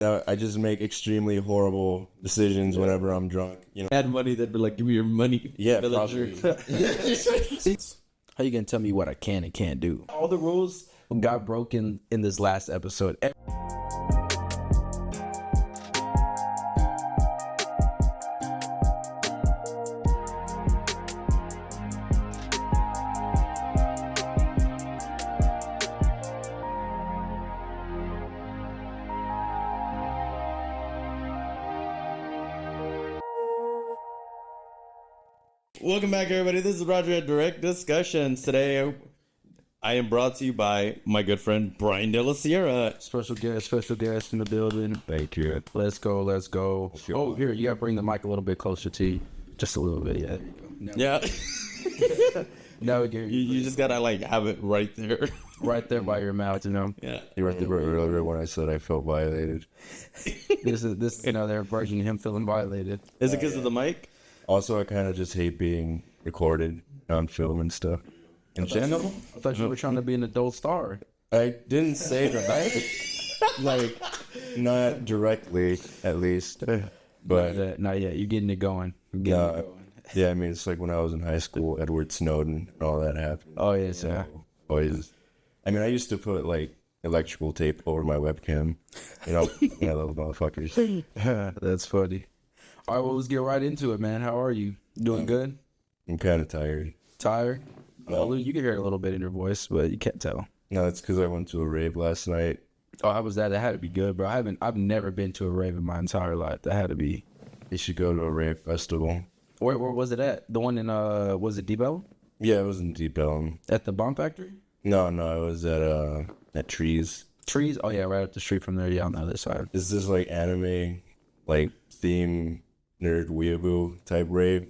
I just make extremely horrible decisions whenever I'm drunk. You know, Had money that would like give me your money. yeah, villager. probably. How you gonna tell me what I can and can't do? All the rules got broken in this last episode. Welcome back, everybody. This is Roger at Direct Discussions. Today, I am brought to you by my good friend Brian De La Sierra. Special guest in the building. Thank you. Let's go. Oh, here, you gotta bring the mic a little bit closer to you. Just a little bit, yeah. There you go. Yeah. Now we get You just gotta like have it right there. right there by your mouth, you know. Yeah. You were earlier when I said I felt violated. This is another version of him feeling violated. Is it because of the mic? Also, I kind of just hate being recorded on film and stuff. In general, I thought you were trying to be an adult star. I didn't say that. Like, not directly, at least. But Not yet. You're getting it going. You're getting it going. yeah, I mean, it's like when I was in high school, Edward Snowden and all that happened. Oh yes, yeah. Always. I mean, I used to put like electrical tape over my webcam. You know, those motherfuckers. That's funny. All right, well, let's get right into it, man. How are you? Doing good? I'm kind of tired. Tired? No. Well, you can hear it a little bit in your voice, but you can't tell. No, it's because I went to a rave last night. Oh, how was that? That had to be good, bro. I've never been to a rave in my entire life. That had to be. You should go to a rave festival. Where was it at? The one in was it Deep Ellum? Yeah, it was in Deep Ellum. At the Bomb Factory? No, it was at Trees. Trees? Oh yeah, right up the street from there. Yeah, on the other side. Is this like anime, like theme nerd weeaboo type rave?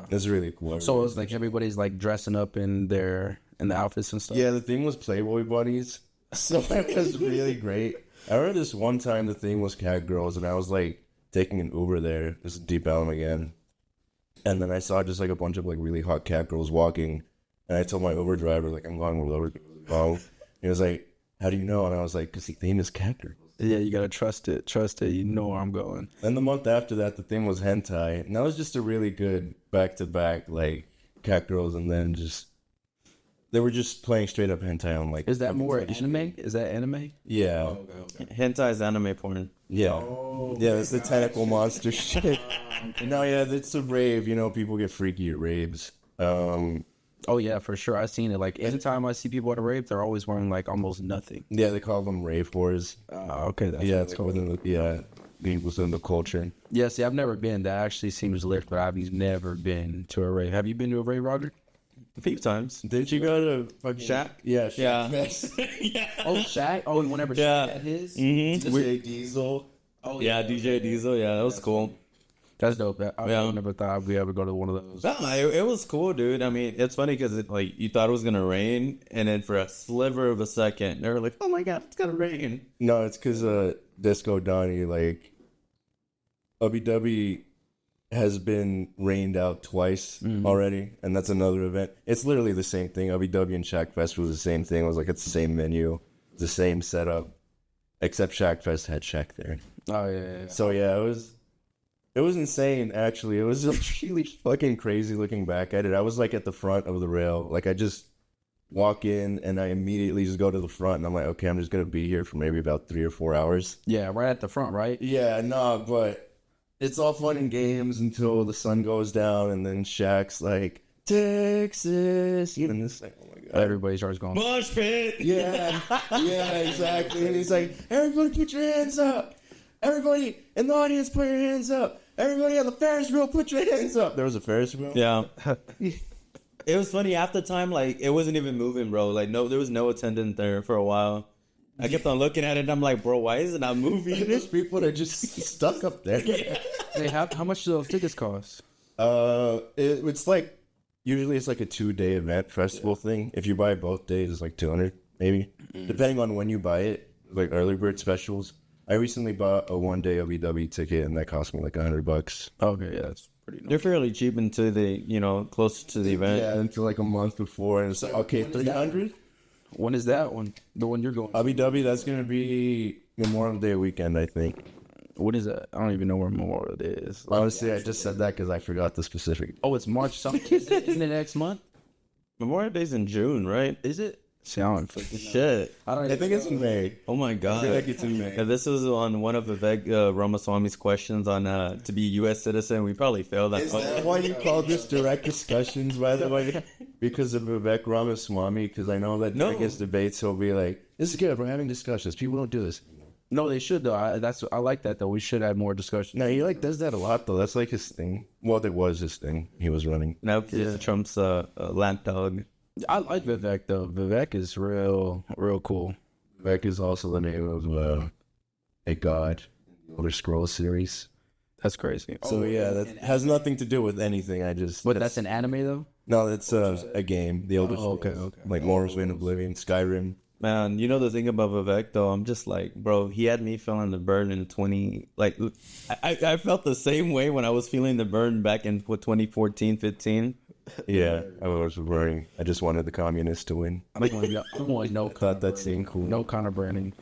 It's really cool. So it was like everybody's like dressing up in the outfits and stuff. Yeah, the thing was Playboy buddies. So it was really great. I remember this one time the thing was cat girls, and I was like taking an Uber there. This is Deep Ellum again. And then I saw just like a bunch of like really hot cat girls walking. And I told my Uber driver, like, I'm going with Uber. Oh. He was like, how do you know? And I was like, because the theme is cat girls. Yeah, you gotta trust it. You know where I'm going. And the month after that, the thing was hentai. And that was just a really good back-to-back, like, cat girls. And then they were just playing straight up hentai on, like... Is that more anime? Is that anime? Yeah. Oh, okay. Hentai is anime porn. Yeah. Oh, yeah, it's the tentacle monster shit. No, yeah, it's a rave. You know, people get freaky at raves. Oh yeah, for sure. I've seen it. Like anytime I see people at a rave, they're always wearing like almost nothing. Yeah, they call them rave whores. Okay, that's Yeah, it's called being within the culture. Yeah, see, I've never been. That actually seems lit, but I've never been to a rave. Have you been to a rave, Roger? A few times. Did you go to fucking Shaq? Yeah, Shaq Yeah. Fest. Yeah. Oh, Shaq. Oh, whenever Yeah. Shaq had his. Mm-hmm. DJ Diesel. Oh Yeah, DJ Diesel. Yeah, that was cool. That's dope. I Yeah. never thought I'd be able to go to one of those. No, it was cool, dude. I mean, it's funny because like you thought it was gonna rain, and then for a sliver of a second, they were like, "Oh my god, it's gonna rain." No, it's because Disco Donnie, like, Ubby has been rained out twice already, and that's another event. It's literally the same thing. Ubby and Shaq Fest was the same thing. It was like it's the same menu, the same setup, except Shaq Fest had Shaq there. Oh yeah. So yeah, it was insane, actually. It was really fucking crazy looking back at it. I was like at the front of the rail. Like I just walk in and I immediately just go to the front and I'm like, okay, I'm just going to be here for maybe about 3 or 4 hours. Yeah, right at the front, right? Yeah, no, but it's all fun and games until the sun goes down and then Shaq's like, Texas. You know, it's like, oh my God. Everybody starts going. Mosh pit. Yeah, yeah, exactly. And he's like, everybody put your hands up. Everybody in the audience, put your hands up. Everybody on the Ferris wheel, put your hands up. There was a Ferris wheel? Yeah. It was funny. Half the time, like, it wasn't even moving, bro. Like, no, there was no attendant there for a while. I kept on looking at it, and I'm like, bro, why is it not moving? There's people that are just stuck up there. Hey, how much do those tickets cost? It's like, usually it's like a 2-day event festival thing. If you buy both days, it's like 200 maybe. Depending on when you buy it, like early bird specials. I recently bought a 1-day OBW ticket, and that cost me like $100. Okay, yeah, that's pretty nice. They're fairly cheap until closer to the event. Yeah, until like a month before, and it's like, okay, 300. When is that one? The one you're going? OBW, that's gonna be Memorial Day weekend, I think. What is that? I don't even know where Memorial Day is. Honestly, I just said that because I forgot the specific. Oh, it's March something. Isn't it next month? Memorial Day's in June, right? Is it? See, I don't fucking know. Shit. I think it's in May. Oh my god. I feel like it's in May. Yeah, this was on one of Vivek Ramaswamy's questions on to be a U.S. citizen. We probably failed that. Is that why you call this direct discussions, by the way? Because of Vivek Ramaswamy? Because I know that during his debates, he'll be like, this is good, we're having discussions. People don't do this. No, they should though. I like that though. We should have more discussion. No, he like does that a lot, though. That's like his thing. Well, that was his thing. He was running. Now Trump's lapdog. I like Vivek though. Vivek is real cool. Vivek is also the name of a god in the Elder Scrolls series. That's crazy. So yeah, that has nothing to do with anything. But that's an anime though. No, that's a game. The Elder Scrolls. Okay. Like Morrowind, Oblivion, Skyrim. Man, you know the thing about Vivek though, I'm just like, bro, he had me feeling the burn in 20, like, I felt the same way when I was feeling the burn back in 2014, 15. Yeah, I was worrying. I just wanted the communists to win. I don't want no Thought that seemed cool. no kind of branding.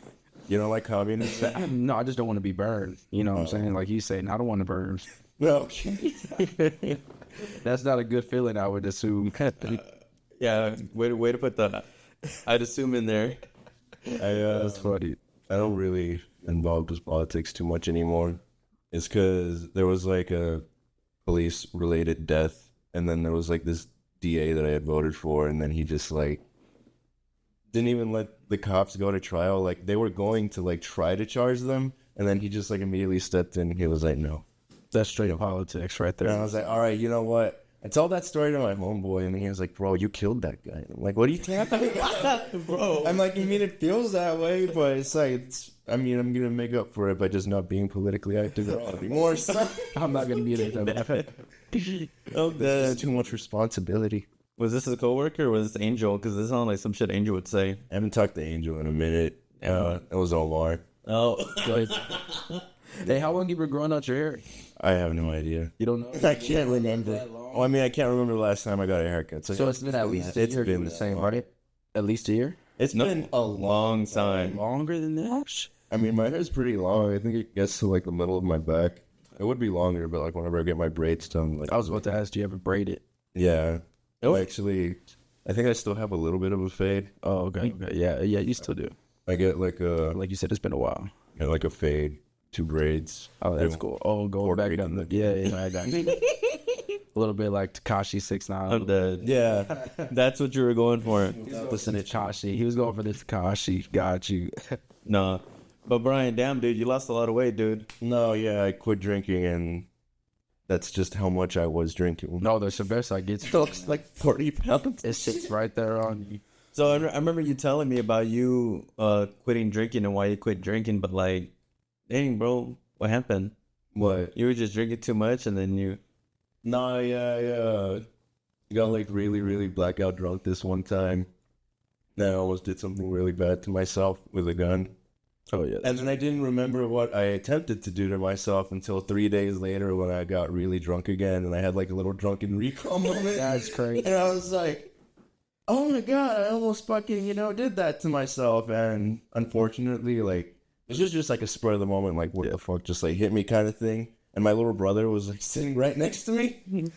You don't like communists? No, I just don't want to be burned. You know what I'm saying? Like you saying, I don't want to burn. No. That's not a good feeling, I would assume. Yeah, way to put the, I'd assume in there. That's funny. I don't really involved with politics too much anymore. It's because there was like a police-related death, and then there was like this DA that I had voted for, and then he just like didn't even let the cops go to trial. Like they were going to like try to charge them, and then he just like immediately stepped in. He was like, "No." That's straight up politics right there. And I was like, "All right, you know what?" I told that story to my homeboy, and he was like, "Bro, you killed that guy." I'm like, "What are you talking about, bro?" I'm like, "I mean, it feels that way, but it's like, I'm gonna make up for it by just not being politically active anymore." So I'm not gonna be there. Oh, that's too much responsibility. was this a coworker or was this Angel? Because this sounds like some shit Angel would say. I haven't talked to Angel in a minute. It was Omar. Oh, Hey, how long you been growing out your hair? I have no idea. You don't know? I can't remember. Oh, I mean, I can't remember the last time I got a haircut. So it's been at least a it's year. been The same, right? At least a year? It's been a long time. Longer than that? I mean, my hair's pretty long. I think it gets to like the middle of my back. It would be longer, but like whenever I get my braids done, like I was about to ask, do you ever braid it? yeah. Oh, actually, I think I still have a little bit of a fade. Oh, okay. Yeah, you still do. I get like a Like you said, it's been a while. fade, 2 braids. Oh, that's cool. Oh, going back braids down in the I got you. A little bit like Tekashi 6ix9ine. I'm dead. Yeah, That's what you were going for. Listen to Tekashi. He was going for the Tekashi. Got you. No. But Brian, damn, dude, you lost a lot of weight, dude. no, yeah, I quit drinking, and that's just how much I was drinking. No, the best I get. Looks like 40 pounds. It sits right there on you. So I remember you telling me about you quitting drinking and why you quit drinking, but like, dang, bro, what happened? What? You were just drinking too much and then you... No, yeah. Got like really, really blackout drunk this one time. Then I almost did something really bad to myself with a gun. Oh, yeah. And then I didn't remember what I attempted to do to myself until 3 days later when I got really drunk again and I had like a little drunken recall moment. That's crazy. And I was like, oh my God, I almost fucking, did that to myself. And unfortunately, like, it was just like a spur of the moment, like, what the fuck just like hit me kind of thing. And my little brother was like sitting right next to me. And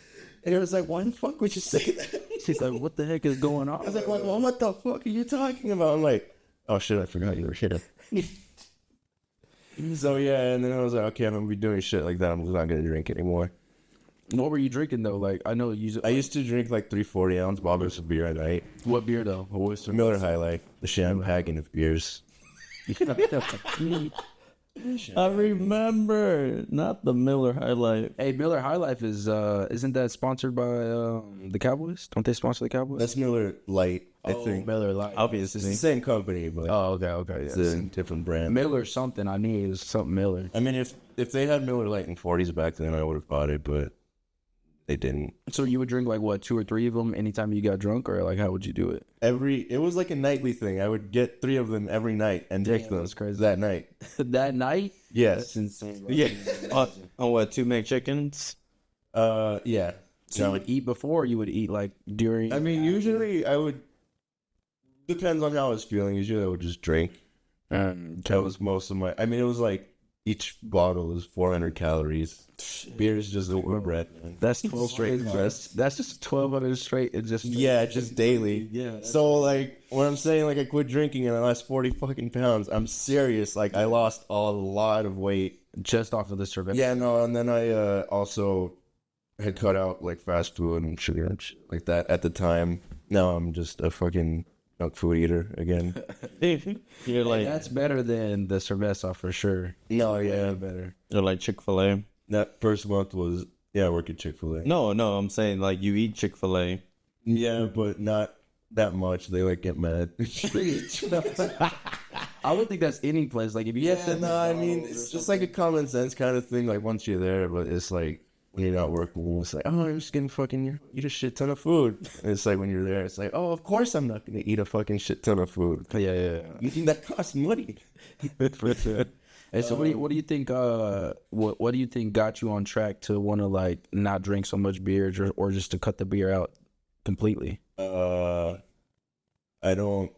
he was like, why the fuck would you say that? She's like, what the heck is going on? I was like, well, what the fuck are you talking about? I'm like, oh shit, I forgot you were shit. So yeah, and then I was like, okay, I'm gonna be doing shit like that. I'm just not gonna drink anymore. What were you drinking though? Like, I know you. I used to drink like 340 ounce bottles of beer a night. What beer though? What Miller High Life, the champagne of beers. I remember, not the Miller High Life. Hey, Miller High Life is isn't that sponsored by the Cowboys? Don't they sponsor the Cowboys? That's Miller Light, I think. Miller Light. It's Obviously. the same company, but Oh, okay. it's Yeah. a different brand. Miller something. I need is something Miller. I mean, if they had Miller Light in 40s back then, I would have bought it, but they didn't. So you would drink like what, 2 or 3 of them anytime you got drunk, or like how would you do it? It was like a nightly thing. I would get 3 of them every night and drink them that's crazy. that night. That night? Yes. Insane. Bro. Yeah. On what, 2 McChickens? Yeah. So you would eat before, or you would eat like during? I mean, usually I would. Depends on how I was feeling. Usually I would just drink. That was most of my. I mean, it was like each bottle is 400 calories. Beer is just overbred, man. That's 12 straight. That's just 1,200 straight. It just just daily. Yeah. So like when I'm saying like I quit drinking and I lost 40 fucking pounds, I'm serious. Like I lost a lot of weight just off of the survey. Yeah, no, and then I also had cut out like fast food and sugar and shit like that at the time. Now I'm just a fucking junk food eater again. You're like That's better than the cerveza for sure. No, yeah, Better. you're like Chick-fil-A. that first month was I work at Chick-fil-A. No, I'm saying like you eat Chick-fil-A. Yeah, but not that much. They like get mad. I would think that's any place. Like if you No, I mean it's just like a common sense kind of thing. Like once you're there, but it's like when you're not working, it's like, oh, I'm just gonna fucking eat a shit ton of food. And it's like when you're there, it's like, oh, of course I'm not gonna eat a fucking shit ton of food. yeah. That costs money. For sure. Hey, so what do you think? What do you think got you on track to want to like not drink so much beer, or just to cut the beer out completely? I don't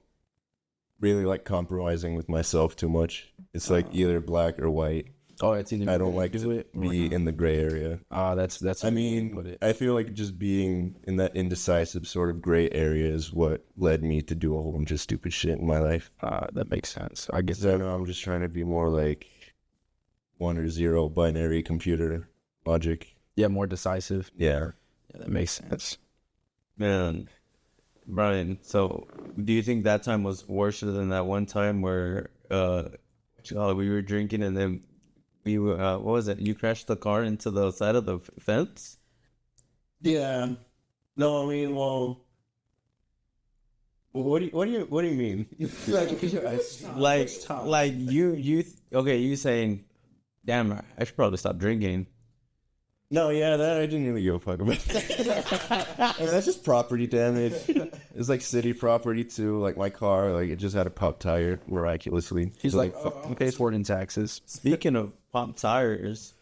really like compromising with myself too much. It's like either black or white. Oh, it's either I don't like to be in the gray area. That's. I mean, I feel like just being in that indecisive sort of gray area is what led me to do a whole bunch of stupid shit in my life. That makes sense. I guess. 'Cause I know I'm just trying to be more like 1 or 0 binary computer logic. Yeah, more decisive. Yeah. Yeah, that makes sense. Man, Brian, so do you think that time was worse than that one time where we were drinking and then we were what was it? You crashed the car into the side of the fence? Yeah. No, I mean, well, what do you mean? like you okay, you saying, damn, I should probably stop drinking. No, yeah, that I didn't really give a fuck about. I mean, that's just property damage. It's like city property too. Like my car, like it just had a pop tire miraculously. He's So, like, he pays for it in taxes. Speaking of pop tires,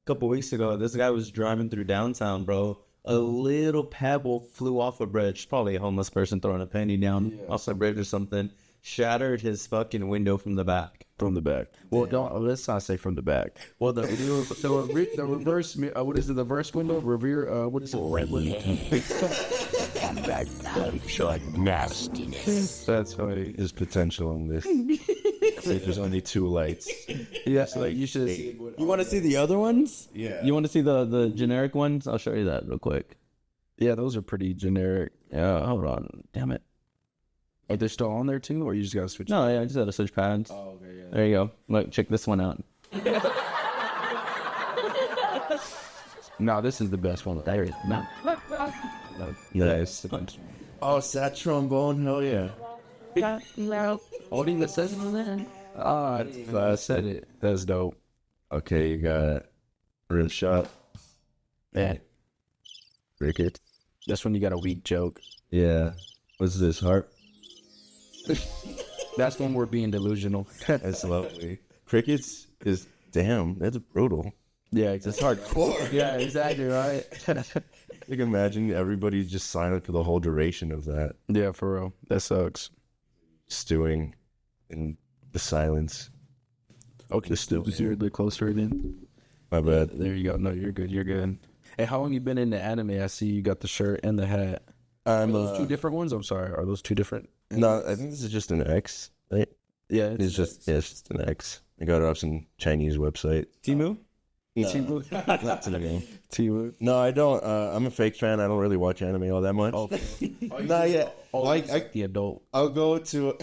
a couple weeks ago, this guy was driving through downtown, bro. A little pebble flew off a bridge. Probably a homeless person throwing a penny down off a bridge or something. Shattered his fucking window from the back. From the back. Well, let's not say from the back. Well, the reverse. What is it? The reverse window. Revere. What is it? Nastiness. That's funny. There's potential in this. There's only 2 lights. Yeah, like you should. You want to see the other ones? Yeah. You want to see the generic ones? I'll show you that real quick. Yeah, those are pretty generic. Yeah, hold on. Damn it. Are they still on there too, or you just gotta switch? No, yeah, I just had to switch pads. Oh, okay, yeah. There you go. Look, check this one out. No, this is the best one. There is not. Nice. Oh, sad trombone. Hell yeah. Holding the says on there. I said it. That's dope. Okay, you got rim shot. Yeah, Cricket. that's when you got a weak joke. Yeah. What's this, harp? That's when we're being delusional. That's lovely. Crickets is, damn, that's brutal. Yeah, it's hardcore. Yeah, exactly right. You can imagine everybody's just silent for the whole duration of that. Yeah, for real. That sucks. Stewing in the silence. Okay, Just still. just you're a bit closer again. My bad. There you go. No, you're good. You're good. Hey, how long you been into anime? I see you got the shirt and the hat. Are I'm those 2 different ones? I'm sorry. Are those 2 different? no, I think this is just an X, right? Yeah, It's just an X. I got it off some Chinese website. Timu? Timu. Not today. Timu. No, I don't. I'm a fake fan. I don't really watch anime all that much. Not yet. Like The adult. I'll go to.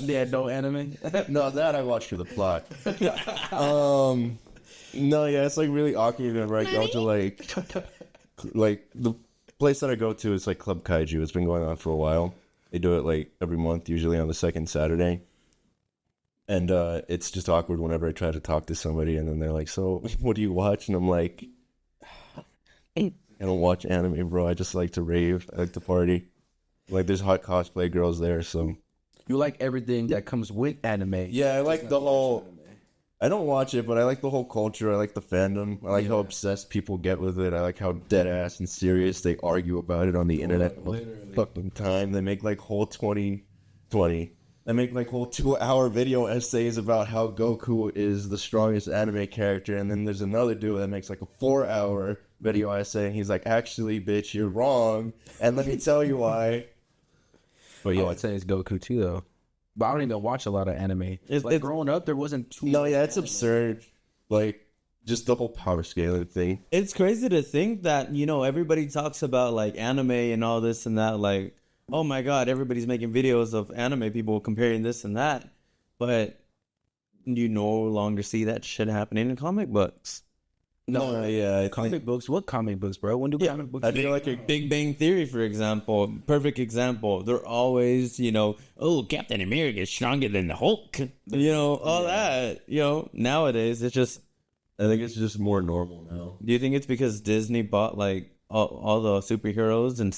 The adult anime. No, that I watch for the plot. No, yeah, it's like really awkward whenever I go to like the place that I go to is like Club Kaiju. It's been going on for a while. They do it like every month, usually on the 2nd Saturday. And it's just awkward whenever I try to talk to somebody and then they're like, so what do you watch? And I'm like, I don't watch anime, bro. I just like to rave. I like to party. Like there's hot cosplay girls there, so. You like everything that comes with anime. Yeah, I like the whole. I don't watch it, but I like the whole culture. I like the fandom. I like how obsessed people get with it. I like how dead ass and serious they argue about it on the internet all the fucking time. They make like whole 2020 that make like whole 2-hour video essays about how Goku is the strongest anime character, and then there's another dude that makes like a 4-hour video essay, and he's like, actually, bitch, you're wrong, and let me tell you why. But I yeah, would say it's Goku too, though. But I don't even watch a lot of anime. Like growing up, there wasn't too. no, yeah, it's absurd. Like just the whole power scaling thing. It's crazy to think that, you know, everybody talks about like anime and all this and that, like, oh my god, everybody's making videos of anime people comparing this and that, but you no longer see that shit happening in comic books. No, yeah, Comic books? What comic books, bro? When do comic books? I feel like a Big Bang Theory, for example, perfect example. They're always, you know, oh, Captain America is stronger than the Hulk. You know, all that. You know, nowadays it's just. I think it's just more normal now. Do you think it's because Disney bought like all the superheroes and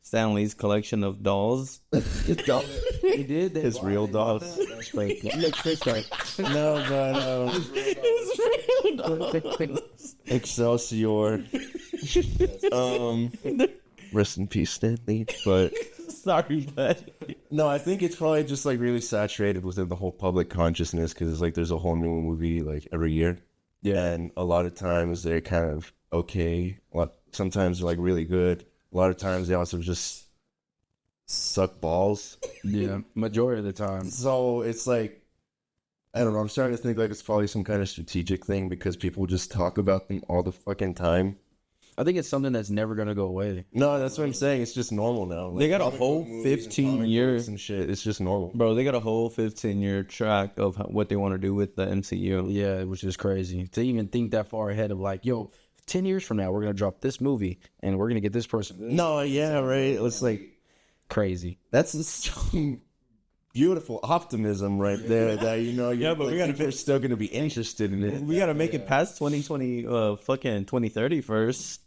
Stan Lee's collection of dolls? He did. His real dolls. That's fake. No, but Excelsior. Rest in peace, Stan Lee. But Sorry, but no, I think it's probably just like really saturated within the whole public consciousness because it's like there's a whole new movie like every year. Yeah. And a lot of times they're kind of okay. Sometimes they're like really good. A lot of times they also just suck balls. Yeah, majority of the time. So it's like, I don't know. I'm starting to think like it's probably some kind of strategic thing because people just talk about them all the fucking time. I think it's something that's never gonna go away. No, that's what I'm saying. It's just normal now. Like, they got a comic whole book movies, 15 comic years, books and shit. It's just normal. bro. They got a whole 15-year track of what they want to do with the MCU. Yeah, which is crazy to even think that far ahead of like, yo, 10 years from now we're gonna drop this movie and we're gonna get this person. No, yeah, right. It's like Crazy. that's some beautiful optimism right there. That you know, Yeah, but we gotta people are still gonna be interested in it, We gotta make it past 2020, fucking 2030 first.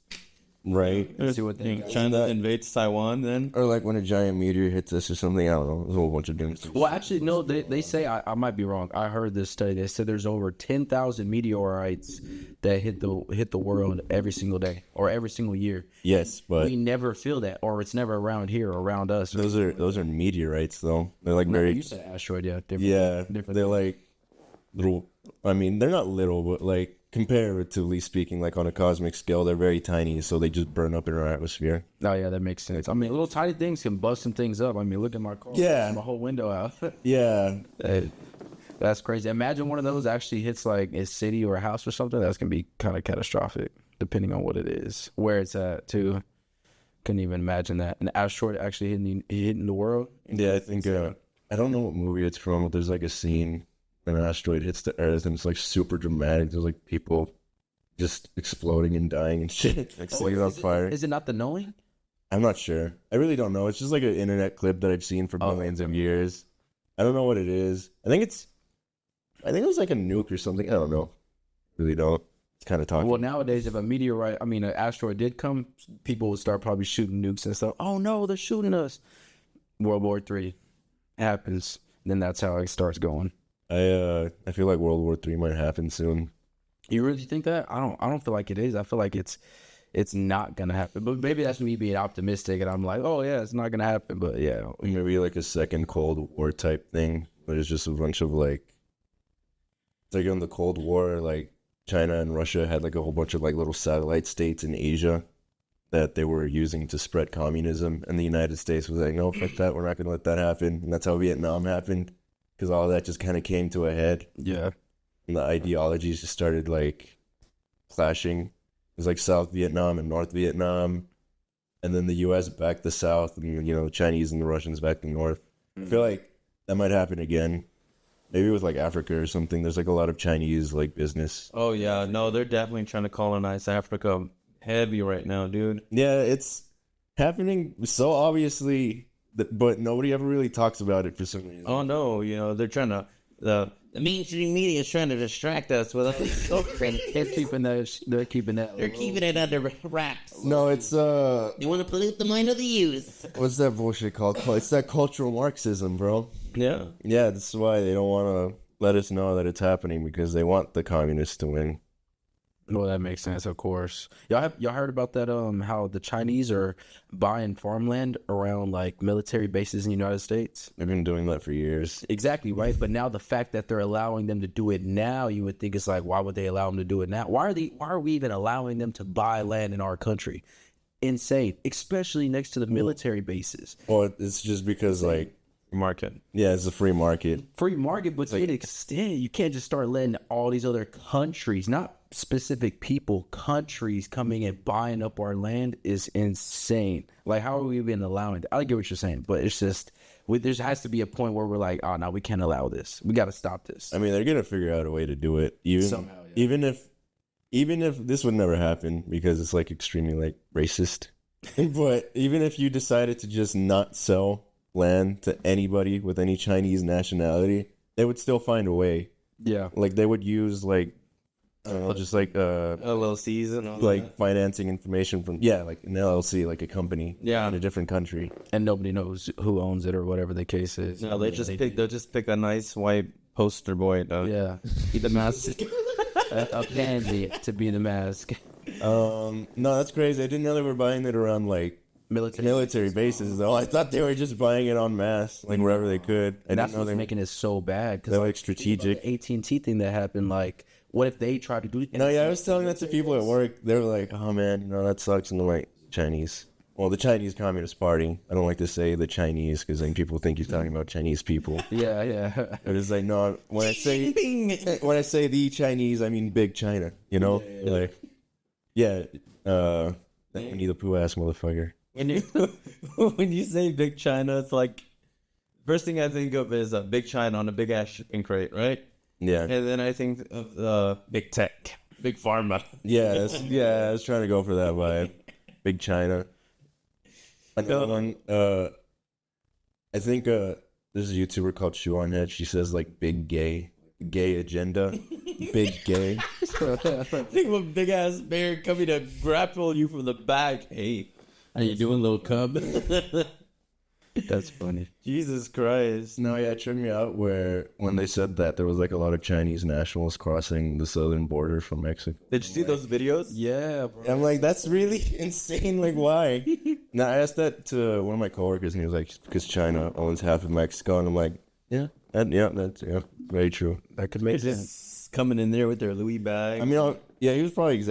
right? Let's see what China invades Taiwan then. Or like when a giant meteor hits us or something. I don't know. There's a whole bunch of different. Well, actually, no. They say I might be wrong. I heard this study. They said there's over 10,000 meteorites that hit the world every single day or every single year. Yes, but We never feel that, or it's never around here or around us. those are meteorites though. They're like No, very you said asteroid, yeah. Different, yeah. different. They're like little. I mean, they're not little, but like comparatively speaking, like on a cosmic scale, they're very tiny. So they just burn up in our atmosphere. Oh yeah, that makes sense. I mean, little tiny things can bust some things up. I mean, look at my car. Yeah. My whole window out. Yeah, Hey, that's crazy. Imagine one of those actually hits like a city or a house or something. That's gonna be kind of catastrophic, depending on what it is, where it's at too. Couldn't even imagine that an asteroid actually hitting the world. yeah. I think I don't know what movie it's from, but there's like a scene when an asteroid hits the Earth and it's like super dramatic. There's like people just exploding and dying and shit, like lighting on fire. Is it not the knowing? I'm not sure. I really don't know. It's just like an internet clip that I've seen for millions of years. I don't know what it is. I think it was like a nuke or something. I don't know. Really don't. It's kind of talking. Well, nowadays, if an asteroid did come, people would start probably shooting nukes and stuff. Oh no, they're shooting us. World War III happens. Then that's how it starts going. I feel like World War III might happen soon. You really think that? I don't feel like it is. I feel like it's not gonna happen. But maybe that's me being optimistic, and I'm like, oh yeah, it's not gonna happen. But yeah, Maybe like a second Cold War type thing, but it's just a bunch of like, it's like in the Cold War, like China and Russia had like a whole bunch of like little satellite states in Asia that they were using to spread communism, and the United States was like, no, fuck that, we're not gonna let that happen, and that's how Vietnam happened, because all of that just kind of came to a head. yeah. And the ideologies just started like clashing. It was like South Vietnam and North Vietnam, and then the U.S. backed the South, and the Chinese and the Russians backed the North. I feel like that might happen again, maybe with like Africa or something. There's like a lot of Chinese like business. Oh yeah, no, they're definitely trying to colonize Africa heavy right now, dude. Yeah, it's happening so obviously, but nobody ever really talks about it for some reason. Oh no, they're trying to the mainstream media is trying to distract us with They're keeping that. They're keeping it under wraps. No, it's They want to pollute the mind of the youth. what's that bullshit called? It's that cultural Marxism, bro. Yeah. Yeah, that's why they don't want to let us know that it's happening, because they want the communists to win. Well, that makes sense, of course. Y'all heard about that? How the Chinese are buying farmland around like military bases in the United States. They've been doing that for years. Exactly, right. But now the fact that they're allowing them to do it now, you would think it's like, why would they allow them to do it now? Why are we even allowing them to buy land in our country? Insane, especially next to the military bases. Well, it's just because like, Market. yeah, it's a free market. Free market, but to an extent, you can't just start letting all these other countries, not specific people, countries coming and buying up our land is insane. Like, how are we even allowing that? I get what you're saying, but it's just, there has to be a point where we're like, oh, no, we can't allow this. We got to stop this. I mean, they're gonna figure out a way to do it, Somehow, yeah. even if this would never happen because it's like extremely like racist. But even if you decided to just not sell land to anybody with any Chinese nationality, they would still find a way. Yeah. Like they would use like I don't know, just like LLCs and all like that. financing information from like an LLC, like a company Yeah. in a different country. And nobody knows who owns it or whatever the case is. No, they'll just pick a nice white poster boy to Yeah. be the mask. A pansy to be the mask. No, that's crazy. I didn't know they were buying it around like military bases though. I thought they were just buying it en masse, like wherever they could. I And that's didn't know what's making it so bad. they're like strategic. The AT&T thing that happened, like, what if they tried to do it? No, yeah, I was telling that to people at work. They were like, "Oh man, that sucks." And I'm like, "Chinese." Well, the Chinese Communist Party. I don't like to say the Chinese because then people think you're talking about Chinese people. Yeah, yeah. But it's like, no, when I say the Chinese, I mean big China. Like, Winnie the Pooh ass motherfucker. When you say big China, it's like first thing I think of is Big China on a big ass shipping crate, right? Yeah, And then I think of big tech, big pharma. yeah, I was trying to go for that vibe. Big China. Another one. I think there's a YouTuber called Shuanhead. She says like big gay agenda, big gay. Think of a big ass bear coming to grapple you from the back. Hey, how you doing, little cub? That's funny. Jesus Christ. No, yeah, it tripped me out when they said that there was like a lot of Chinese nationals crossing the southern border from Mexico. Did you see those videos? Yeah, bro. I'm like, that's really insane. Like, why? Now, I asked that to one of my coworkers, and he was like, because China owns half of Mexico. And I'm like, that's very true. That could make sense. Just coming in there with their Louis bag. I mean, he was probably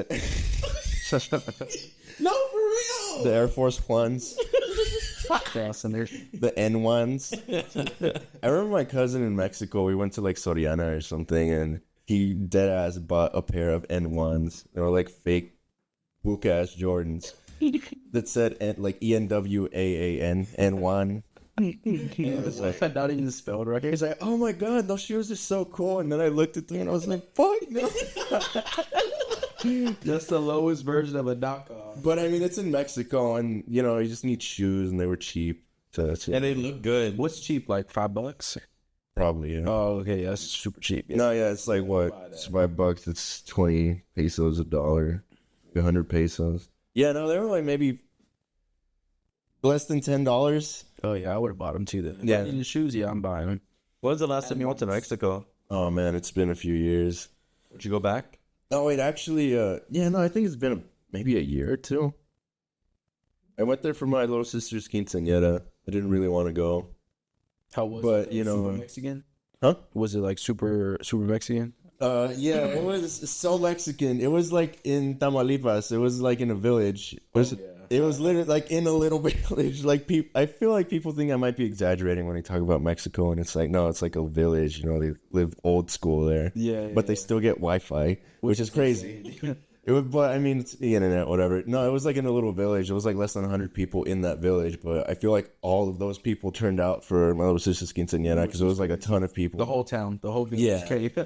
no, for real. the Air Force Ones, Crossing there. the N ones. I remember my cousin in Mexico. We went to like Soriana or something, and he dead ass bought a pair of N ones. They were like fake, book ass Jordans that said like ENWAAN N1. It's like, not even spelled right. He's like, oh my god, those shoes are so cool. And then I looked at them and I was like, fuck no. Just the lowest version of a knockoff. But I mean, it's in Mexico, and you just need shoes, and they were cheap. So that's And they look good. What's cheap? Like $5? probably, yeah. Oh, okay. That's super cheap. Yeah. No, yeah, it's like what? It's $5. It's 20 pesos, $1, 100 pesos. Yeah, no, they were like maybe less than $10. Oh, yeah. I would have bought them too then. Yeah. If I needed shoes, yeah, I'm buying them. When was the last time you went to Mexico? Oh man, it's been a few years. Did you go back? Oh wait, actually, I think it's been maybe a year or two. I went there for my little sister's quinceañera. I didn't really want to go. How was But, it? you know- Super Mexican? Huh? Was it like super Mexican? Yeah, it was so Mexican. It was like in Tamaulipas. It was like in a village. It was literally like in a little village. Like I feel like people think I might be exaggerating when I talk about Mexico, and it's like no, it's like a village. They live old school there. Yeah, but they still get Wi-Fi, which is crazy. But I mean, it's the internet, whatever. No, it was like in a little village. It was like less than 100 people in that village, but I feel like all of those people turned out for my little sister's quinceañera because it was like a ton of people. The whole town, the whole village. Yeah.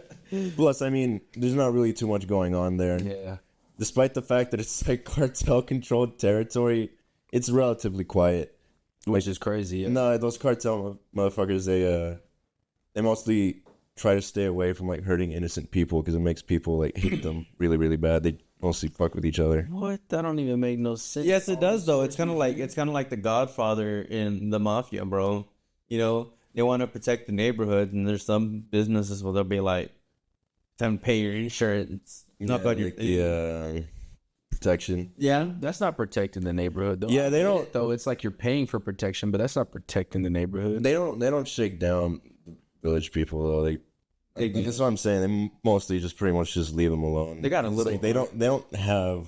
Plus, I mean, there's not really too much going on there. Yeah. Despite the fact that it's like cartel-controlled territory, it's relatively quiet. Which is crazy. Yeah. No, those cartel motherfuckers, they mostly try to stay away from like hurting innocent people because it makes people like hate them really, really bad. They mostly fuck with each other. What? That don't even make no sense. Yes, it does though. It's kind of like the Godfather in the mafia, bro. They want to protect the neighborhood, and there's some businesses where they'll be like, "Time to pay your insurance." Not about your. like the protection. Yeah. That's not protecting the neighborhood, though. Yeah, they don't. Though it's like you're paying for protection, but that's not protecting the neighborhood. They don't shake down village people though. That's what I'm saying. They mostly just pretty much just leave them alone. They got a It's little. like they don't have.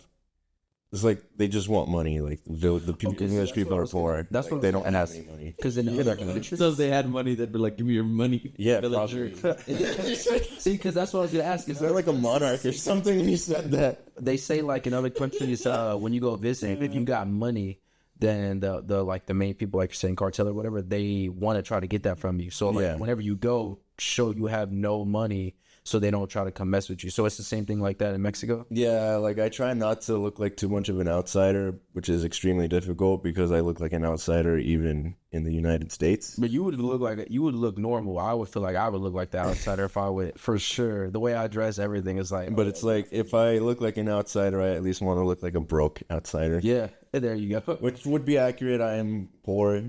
It's like they just want money. Like the people, village people are poor. That's like, what they don't and have that's- any money. Because in other countries, So if they had money, they'd be like, "Give me your money." Yeah, villager. probably. see, because that's what I was gonna ask. Is there like a monarch or something? When you said that. They say like in other countries, when you go visit, if you got money, then the like the main people, like you're saying cartel or whatever, they want to try to get that from you. So like Yeah. whenever you go, show you have no money, so they don't try to come mess with you. So it's the same thing like that in Mexico. Yeah, like I try not to look like too much of an outsider, which is extremely difficult because I look like an outsider even in the United States. But you would look normal. I would feel like I would look like the outsider if I would, for sure. The way I dress, everything is like. But it's like if I look like an outsider, I at least want to look like a broke outsider. Yeah, there you go. Which would be accurate. I am poor.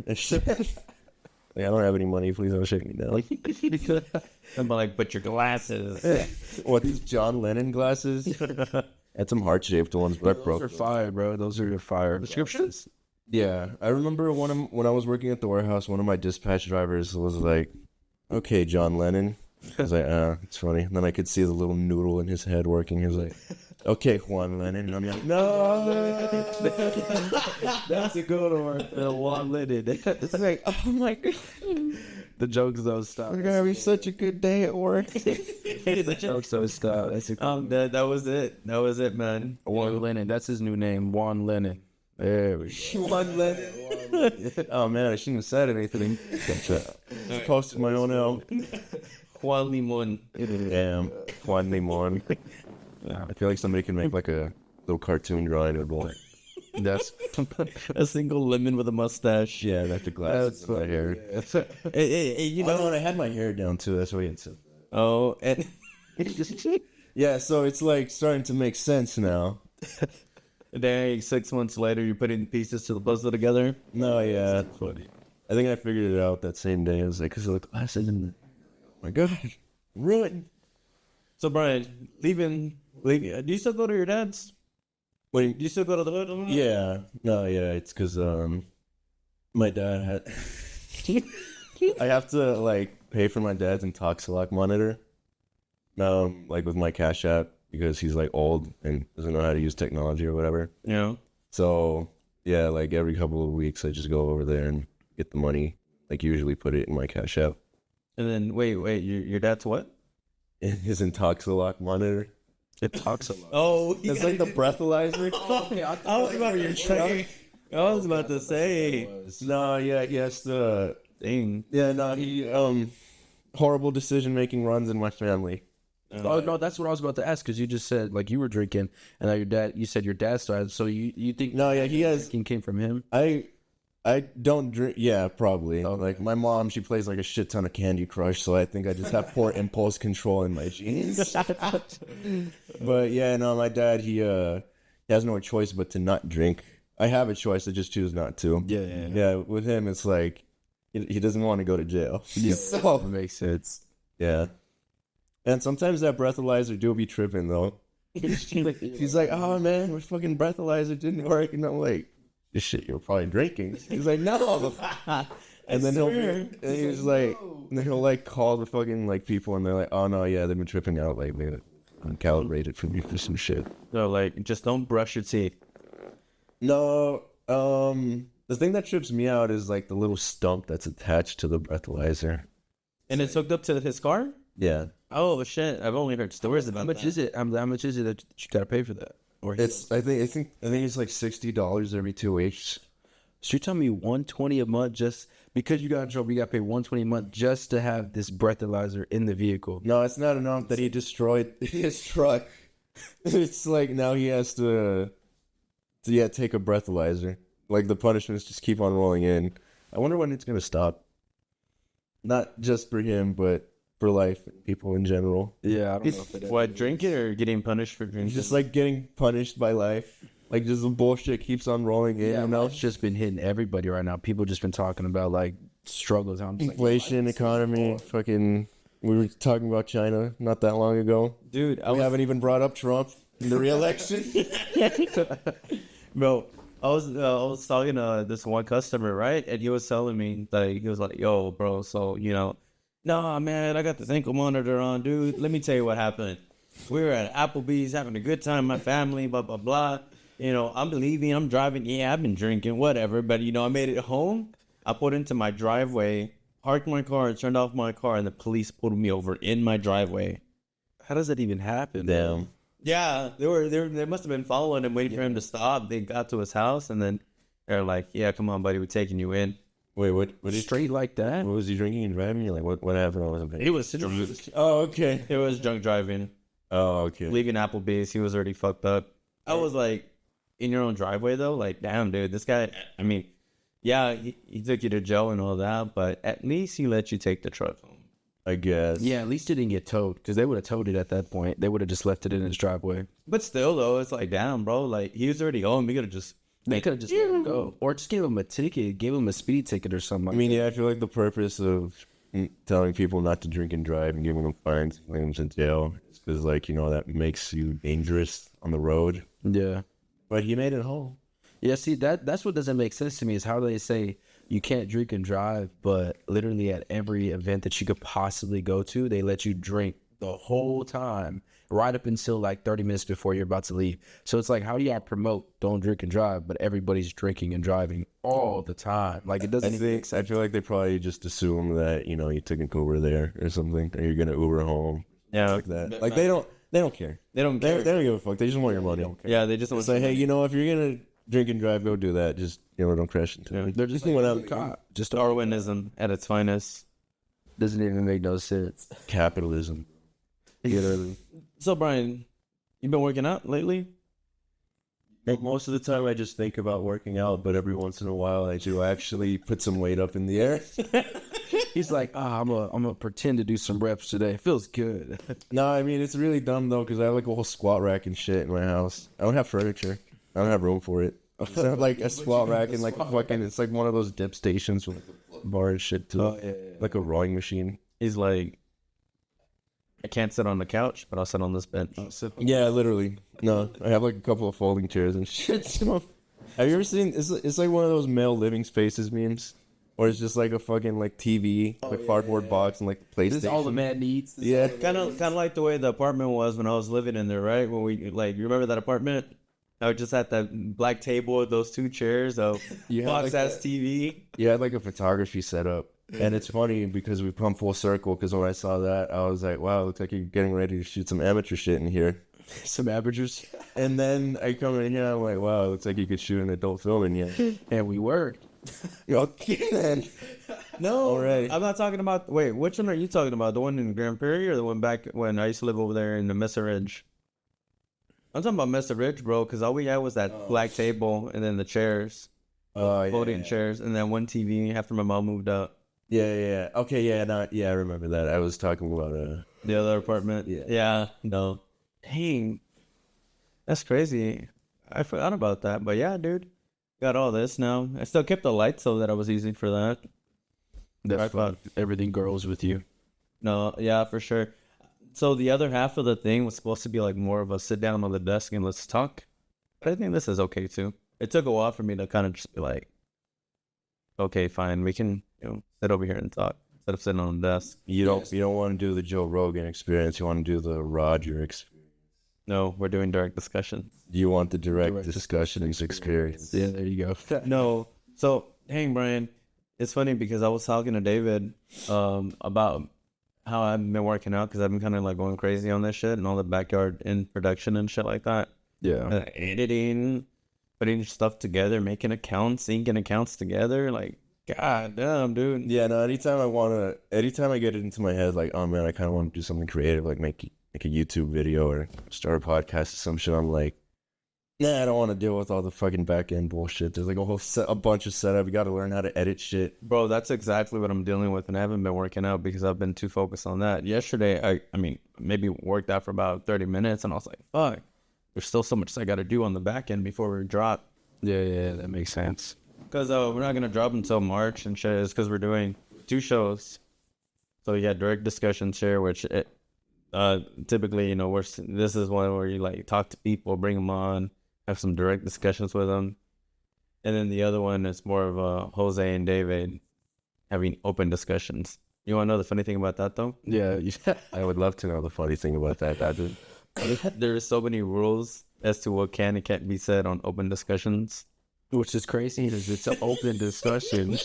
Like, I don't have any money. Please don't shake me down. I'm like, but your glasses. What, these John Lennon glasses? Had some heart-shaped ones, but I broke Those are them. fire, bro. Those are your fire prescriptions. Yeah, I remember when I was working at the warehouse, one of my dispatch drivers was like, "Okay, John Lennon." I was like, it's funny. And then I could see the little noodle in his head working. He was like, "Okay, Juan Lennon." And I'm like, "No." That's a good one. The one lidded. It's like, oh my god, The jokes though stop. it's gonna be such a good day at work. The jokes though stop. That's a That was it. That was it, man. Juan Lennon. That's his new name. Juan Lennon. There we go. Juan Lennon. Oh man, I shouldn't have said anything. Just posted my own out. Juan Limon. Damn, Juan Limon. I feel like somebody can make like a little cartoon drawing of it. That's A single lemon with a mustache. Yeah, that's the glasses. My hair. You Oh know. no, I had my hair down too. That's why you said. Oh, and Yeah, so it's like starting to make sense now. then 6 months later, you're putting pieces to the puzzle together. No, yeah, funny. I think I figured it out that same day. I was like, because the glasses and oh my god, ruined. So Brian, leaving. Do you still go to your dad's? Wait, Do you still go to the hood? yeah, no, yeah, it's because my dad had. I have to like pay for my dad's Intoxilock monitor. Like with my Cash App because he's like old and doesn't know how to use technology or whatever. Yeah. So yeah, like every couple of weeks I just go over there and get the money. Like usually put it in my Cash App. And then wait, your dad's what? His Intoxilock monitor. it talks a lot. Oh, It's like the breathalyzer. I was about to say. I was about to say. No, yeah, he has to. Dang. Yeah, no, he horrible decision making runs in my family. Oh no, that's what I was about to ask because you just said like you were drinking and now your dad. You said your dad started. So you think No, yeah, he has. drinking came from him? I don't drink. Yeah, probably. Like my mom, she plays like a shit ton of Candy Crush, so I think I just have poor impulse control in my genes. But yeah, no, my dad, he has no choice but to not drink. I have a choice, I just choose not to. Yeah, with him, it's like he doesn't want to go to jail. Yeah, So that makes sense. yeah, and sometimes that breathalyzer do be tripping though. He's like, "Oh man, my fucking breathalyzer didn't work," and I'm like, "This shit, you're probably drinking." He's like, "No." And then and he's like, and then he'll like call the fucking like people, and they're like, "Oh no, yeah, they've been tripping out lately, uncalibrated from you for some shit." So like, just don't brush your teeth. No, the thing that trips me out is like the little stump that's attached to the breathalyzer. And it's hooked up to his car. Yeah, Oh shit! I've only heard stories about How much is it? How much is it that you gotta pay for that? Or it's I think it's like $60 every 2 weeks. so you're telling me $120 a month just because you got in trouble? You got to pay $120 a month just to have this breathalyzer in the vehicle. No, it's not enough that he destroyed his truck. It's like now he has to take a breathalyzer. Like the punishments just keep on rolling in. I wonder when it's gonna stop. Not just for him, but for life, people in general. Yeah, I don't know if it what, drinking or getting punished for drinking? Just like getting punished by life. Like just the bullshit keeps on rolling in. Yeah, You know, it's just been hitting everybody right now. People just been talking about like struggles. I'm just like, inflation, economy, fucking We were talking about China not that long ago. Dude, We haven't even brought up Trump in the re-election. Bro, I was talking to this one customer, right? And he was telling me that he was like, "Yo, bro, so nah, man, I got this ankle monitor on, dude. Let me tell you what happened. We were at Applebee's having a good time, my family, blah blah blah. I'm leaving, I'm driving. Yeah, I've been drinking, whatever. But I made it home. I pulled into my driveway, parked my car, turned off my car, and the police pulled me over in my driveway. How does that even happen? Damn. Yeah, they must have been following him, waiting for him to stop. They got to his house, and then they're like, "Yeah, come on, buddy, we're taking you in." Wait, what is Straight like that? What was he drinking and driving? You're like, what happened? I wasn't paying. He was drunk. Oh, okay. It was drunk driving. Oh, okay. Leaving Applebee's, he was already fucked up. I was like, in your own driveway though, like, damn, dude, this guy. I mean, yeah, he took you to jail and all that, but at least he let you take the truck home. I guess. Yeah, at least it didn't get towed because they would have towed it at that point. They would have just left it in his driveway. But still, though, it's like, damn, bro, like he was already home. We could have just. They could have just let him go, or just gave him a ticket, gave him a speeding ticket or something. I mean, yeah, I feel like the purpose of telling people not to drink and drive and giving them fines, putting them in jail, is because, like, that makes you dangerous on the road. Yeah. But he made it home. Yeah, see, that's what doesn't make sense to me is how they say you can't drink and drive, but literally at every event that you could possibly go to, they let you drink the whole time, right up until like 30 minutes before you're about to leave. So it's like, how do y'all promote don't drink and drive, but everybody's drinking and driving all the time? Like, it doesn't make sense. I feel like they probably just assume that, you took an Uber there or something, or you're going to Uber home. Yeah, Like that. Like, they don't care. They don't They care. don't give a fuck. They just want your money. Yeah, they just want It's like, hey, if you're going to drink and drive, go do that. Just, don't crash into it. They're just went out like, God, just Darwinism at its finest. doesn't even make no sense. Capitalism. Literally. So, Brian, you been working out lately? Most of the time, I just think about working out, but every once in a while, I do actually put some weight up in the air. He's like, I'm gonna pretend to do some reps today. It feels good. No, I mean, it's really dumb, though, because I have, like, a whole squat rack and shit in my house. I don't have furniture. I don't have room for it. I have, like, a squat rack and, like, it's like one of those dip stations with a bar and shit, too. Oh, yeah. Like a rowing machine. He's like, I can't sit on the couch, but I'll sit on this bench. Yeah, literally. No, I have, like, a couple of folding chairs and shit. So, have you ever seen, it's like one of those male living spaces memes? Or it's just like a fucking, like, TV, cardboard box, and, like, PlayStation. This is all the man needs. Yeah. Kind of like the way the apartment was when I was living in there, right? When we, like, you remember that apartment? I was just at that black table with those two chairs, a Yeah, box-ass like TV. Yeah, I had, like, a photography setup. And it's funny because we've come full circle, because when I saw that, I was like, wow, it looks like you're getting ready to shoot some amateur shit in here. Some averagers. And then I come in here, I'm like, wow, it looks like you could shoot an adult film in here. And we were. Okay, then. No, Alright. I'm not talking about. Wait, which one are you talking about? The one in Grand Prairie or the one back when I used to live over there in the Mesa Ridge? I'm talking about Mesa Ridge, bro, because all we had was that black table and then the chairs, folding chairs, and then one TV after my mom moved out. Yeah. Okay, yeah, I remember that. I was talking about The other apartment. Yeah. No. Dang. That's crazy. I forgot about that. But yeah, dude. Got all this now. I still kept the lights so that I was easy for that. That's fun. Everything grows with you. No, yeah, for sure. So the other half of the thing was supposed to be like more of a sit down on the desk and let's talk. But I think this is okay too. It took a while for me to kind of just be like, okay, fine, we can sit over here and talk instead of sitting on the desk. You don't want to do the Joe Rogan experience. You want to do the Roger experience. No, we're doing direct discussion. You want the direct discussions experience. Yeah, there you go. No. So, dang, Brian, it's funny because I was talking to David about how I've been working out because I've been kind of like going crazy on this shit and all the backyard in production and shit like that. Yeah. Editing, putting stuff together, making accounts, syncing accounts together. Like, god damn, dude. Yeah, no, anytime I get it into my head, like, oh man, I kind of want to do something creative, like make a YouTube video or start a podcast or some shit, I'm like, nah, I don't want to deal with all the fucking back end bullshit. There's like a bunch of setup. You got to learn how to edit shit. Bro, that's exactly what I'm dealing with, and I haven't been working out because I've been too focused on that. Yesterday, I mean, maybe worked out for about 30 minutes, and I was like, fuck, there's still so much I got to do on the back end before we drop. Yeah, that makes sense. Because we're not going to drop until March and shit. It's because we're doing 2 shows. So you had direct discussion share, which typically, you know, this is one where you like talk to people, bring them on, have some direct discussions with them. And then the other one is more of Jose and David having open discussions. You want to know the funny thing about that, though? Yeah. I would love to know the funny thing about that. There's so many rules as to what can and can't be said on open discussions. Which is crazy because it's an open discussion.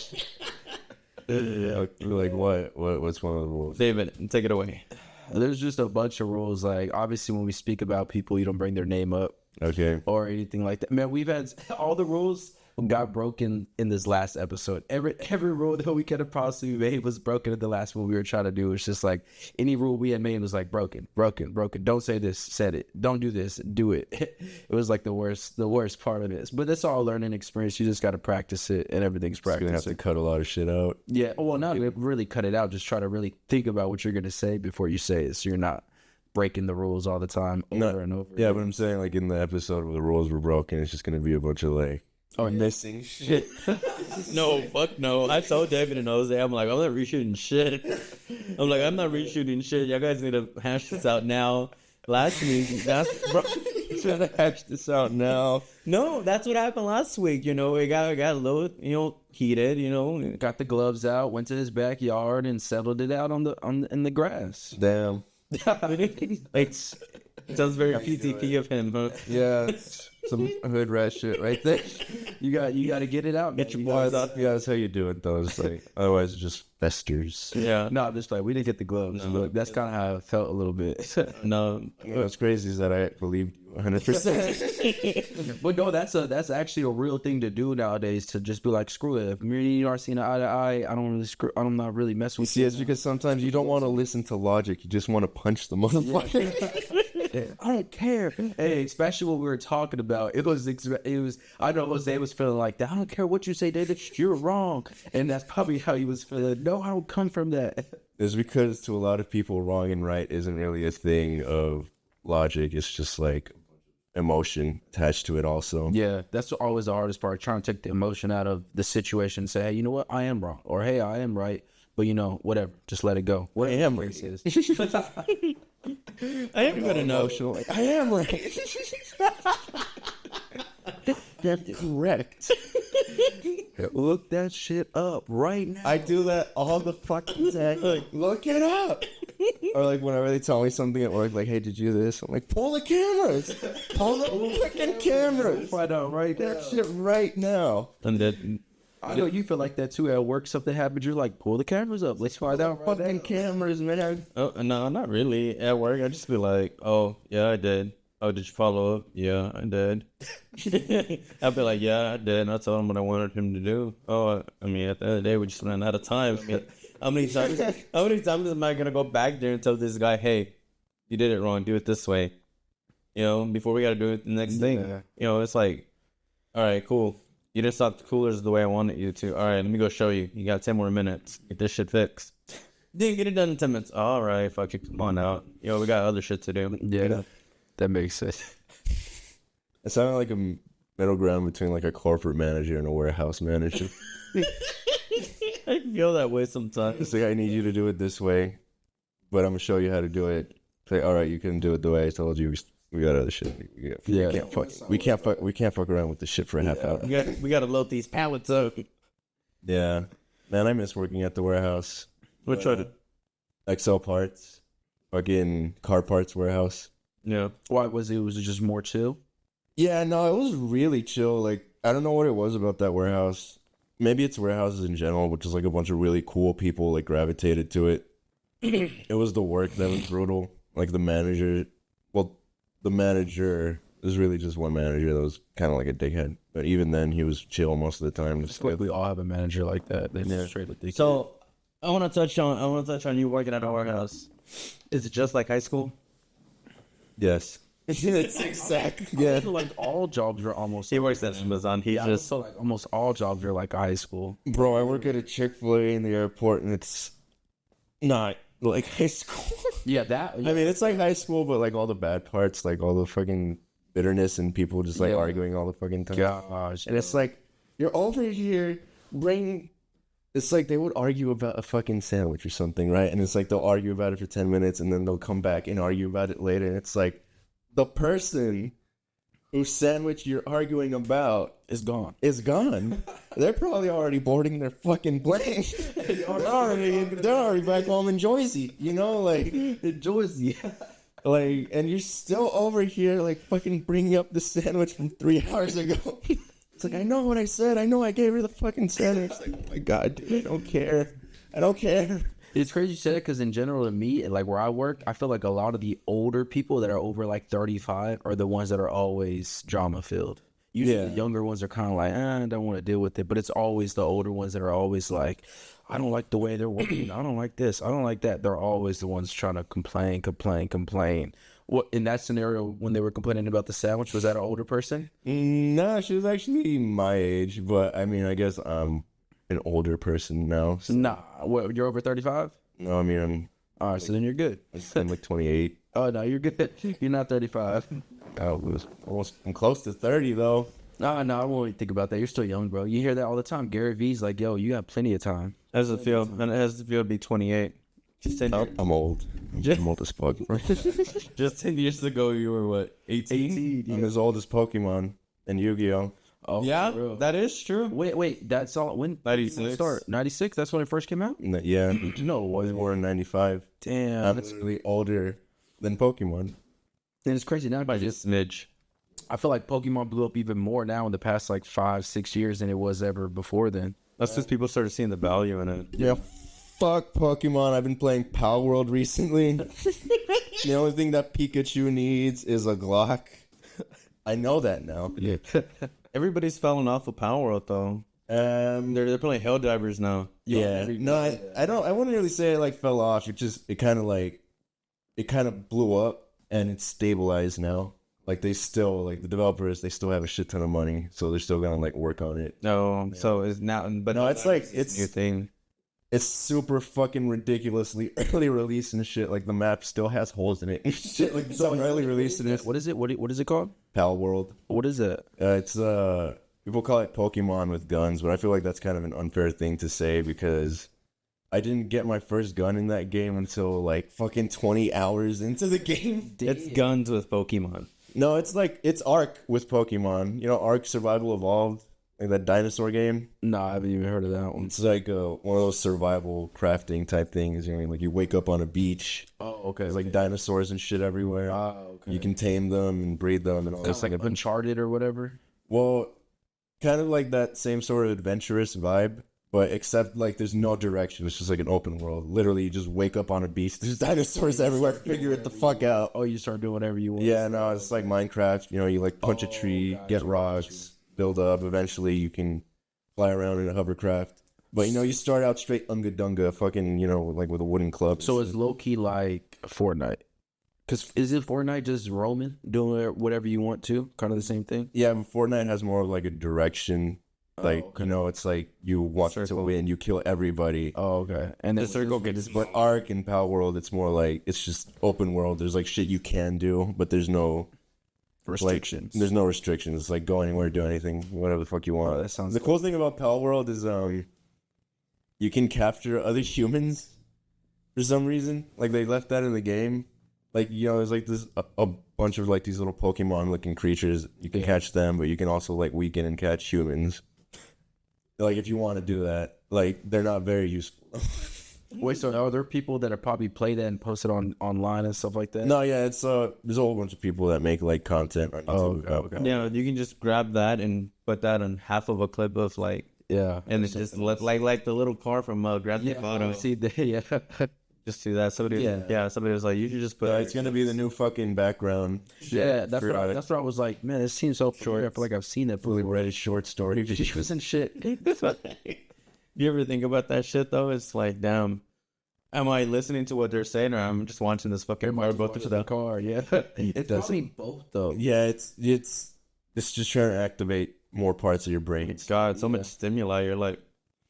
Like what? What's one of the rules? David, take it away. There's just a bunch of rules. Like, obviously, when we speak about people, you don't bring their name up. Okay. Or anything like that. Man, we've had all the rules got broken in this last episode. Every rule that we could have possibly made was broken in the last one we were trying to do. It's just like any rule we had made was like broken. Don't say this, said it. Don't do this, do it. It was like the worst part of this. But that's all a learning experience. You just got to practice it, and everything's practice. You're gonna have to cut a lot of shit out. Yeah. Well, not really cut it out. Just try to really think about what you're gonna say before you say it, so you're not breaking the rules all the time over and over. Yeah, but I'm saying like in the episode where the rules were broken, it's just gonna be a bunch of like missing shit. No, fuck no. I told David and Jose, I'm like, I'm not reshooting shit. I'm like, I'm not reshooting shit. Y'all guys need to hash this out now. Last week, bro, Trying to hash this out now. no, that's what happened last week. You know, it got a little, heated. Got the gloves out, went to his backyard, and settled it out in the grass. Damn. It sounds very PTP of him, huh? Yeah, it's some hood rat shit right there. You got to get it out. Get your boys out. Yeah, that's how you do it though. It's like otherwise it just festers. Yeah. No, just like we didn't get the gloves. No. Look, that's kind of how I felt a little bit. No. What's crazy is that I believed you 100%. But no, that's actually a real thing to do nowadays. To just be like, screw it. If me and you aren't seeing eye to eye, I'm not really messing with See, you. it's because sometimes you don't want to listen to logic. You just want to punch the motherfucker. I don't care. Hey, especially what we were talking about. It was. I know Jose was feeling like that. I don't care what you say, David. You're wrong, and that's probably how he was feeling. No, I don't come from that. It's because to a lot of people, wrong and right isn't really a thing of logic. It's just like emotion attached to it also. Yeah, that's always the hardest part. Trying to take the emotion out of the situation and say, hey, you know what? I am wrong, or hey, I am right. But whatever. Just let it go. I am right. I am good enough. I am right. That's correct. Look that shit up right now. I do that all the fucking time. Like, look it up. Or like whenever they tell me something at work, like, hey, did you do this? I'm like, pull the cameras. Pull the fucking cameras. Find out right now. That shit right now. And then, I know you feel like that too at work. Something happens, you're like, pull the cameras up. Let's find out. Fucking cameras, man. oh, no, not really. At work, I just be like, oh, yeah, I did. Oh, did you follow up? Yeah, I did. I'd be like, yeah, I did. And I told him what I wanted him to do. Oh, I mean, at the end of the day, we just ran out of time. I mean, how many times am I going to go back there and tell this guy, hey, you did it wrong. Do it this way. Before we got to do it the next thing. It's like, all right, cool. You didn't stock the coolers the way I wanted you to. All right, let me go show you. You got 10 more minutes. Get this shit fixed. Didn't get it done in 10 minutes. All right, fuck it. Come on out. We got other shit to do. Yeah, that makes sense. It sounded like a middle ground between like a corporate manager and a warehouse manager. I feel that way sometimes. It's like, I need you to do it this way, but I'm going to show you how to do it. Say, all right, you can do it the way I told you. We got other shit. We can't fuck around with this shit for a half hour. We got to load these pallets up. Yeah. Man, I miss working at the warehouse. Which one? XL parts. Fucking car parts warehouse. Yeah. Why was it? Was it just more chill? Yeah, no, it was really chill. Like, I don't know what it was about that warehouse. Maybe it's warehouses in general, which is like a bunch of really cool people like gravitated to it. It was the work that was brutal. Like the manager was really just one manager that was kind of like a dickhead. But even then, he was chill most of the time. It's like we all have a manager like that. They're straight with dickhead. So I want to touch on you working at a warehouse. Is it just like high school? Yes. It's exact. Yeah. I feel like all jobs are almost. He works at Amazon. He just so like almost all jobs are like high school. Bro, I work at a Chick-fil-A in the airport, and it's not like high school. Yeah, that. I mean, it's like high school, but like all the bad parts, like all the fucking bitterness and people just like arguing all the fucking time. Gosh. And it's like, you're over here bringing it's like they would argue about a fucking sandwich or something, right? And it's like they'll argue about it for 10 minutes and then they'll come back and argue about it later. And it's like the person whose sandwich you're arguing about It's gone. is gone. They're probably already boarding their fucking plane. they're already back home in Jersey, you know, like Jersey. like, and you're still over here like fucking bringing up the sandwich from 3 hours ago. It's like, I know what I said. I know I gave her the fucking sandwich. Like, oh my god, dude, I don't care. I don't care. It's crazy you said it because in general to me, like where I work, I feel like a lot of the older people that are over like 35 are the ones that are always drama filled. Usually the younger ones are kind of like, I don't want to deal with it. But it's always the older ones that are always like, I don't like the way they're working. I don't like this. I don't like that. They're always the ones trying to complain. What in that scenario when they were complaining about the sandwich, was that an older person? Nah, she was actually my age, but I mean, I guess I'm an older person now. So. Nah, what, you're over 35? No, I mean, All right, so then you're good. I'm like 28. Oh, no, you're good. You're not 35. I'm close to 30 though. No, I won't even think about that. You're still young, bro. You hear that all the time. Gary V's like, yo, you got plenty of time. How does it feel? And it has to feel to be 28. Just 10 years. I'm old. I'm old as fuck. Just 10 years ago, you were what? 18? I'm as old as Pokemon and Yu-Gi-Oh. Oh, Yeah, for real. that is true. Wait, that's all. When 96. did it start? 96? That's when it first came out? Yeah, No, I was born in 95. damn. I'm literally older than Pokemon. And it's crazy now. By 'cause just a smidge. I feel like Pokemon blew up even more now in the past like 5-6 years than it was ever before then. That's because people started seeing the value in it. Yeah, fuck Pokemon. I've been playing Power World recently. The only thing that Pikachu needs is a Glock. I know that now. Yeah. Everybody's falling off of Power World though. They're playing Helldivers now. Yeah. No, I don't. I wouldn't really say it like fell off. It kind of blew up and it's stabilized now. Like they still like the developers. They still have a shit ton of money, so they're still gonna like work on it. No, so it's now. But No, it's like a new thing. It's super fucking ridiculously early release and shit. Like the map still has holes in it and shit. Like some early release in it. What is it? What is it called? Pal World. What is it? It's people call it Pokemon with guns, but I feel like that's kind of an unfair thing to say because I didn't get my first gun in that game until like fucking 20 hours into the game. It's guns with Pokemon. No, it's like it's Ark with Pokemon. You know, Ark Survival Evolved, like that dinosaur game. No, I haven't even heard of that one. It's like one of those survival crafting type things. You know, like you wake up on a beach. Oh, okay. There's like dinosaurs and shit everywhere. okay. You can tame them and breed them and all that. It's like Uncharted or whatever. Well, kind of like that same sort of adventurous vibe, but except like there's no direction. It's just like an open world. Literally, you just wake up on a beach. There's dinosaurs everywhere. Figure it the fuck out. Oh, you start doing whatever you want. Yeah, no, it's like Minecraft. You know, you like punch a tree, get rocks, build up. Eventually, you can fly around in a hovercraft. But you know, you start out straight unga dunga, fucking, you know, like with a wooden club. So it's low key like Fortnite. Cause is it Fortnite just roaming, doing whatever you want to, kind of the same thing? Yeah, but Fortnite has more of like a direction. Like, you know, it's like you want to win, you kill everybody. Oh, okay. And then The circle gets. But Ark and Pal World, it's more like it's just open world. There's like shit you can do, but there's no restrictions. There's no restrictions. It's like go anywhere, do anything, whatever the fuck you want. Oh, that sounds the cool thing about Pal World is you can capture other humans for some reason. Like they left that in the game. Like, you know, there's like this a bunch of like these little Pokemon looking creatures. You can catch them, but you can also like weaken and catch humans. Like if you want to do that, like they're not very useful. Wait, so are there people that are probably play that and post it online and stuff like that? No, yeah, it's there's a whole bunch of people that make like content on YouTube. okay. Yeah, you can just grab that and put that on half of a clip of like, Yeah. and it's just like the little car from Grand Theft Auto. See, yeah. Just do that. Somebody was like, you should just put. It's gonna be the new fucking background. Yeah, that's what I was like, man, it seems so short. I feel like I've seen it Fully before. read a short story videos and shit. You ever think about that shit though? It's like, damn, am I listening to what they're saying, or I'm just watching this fucking car go through the car? Yeah, it's probably both though. Yeah, it's just trying to activate more parts of your brain. God, so much stimuli. You're like,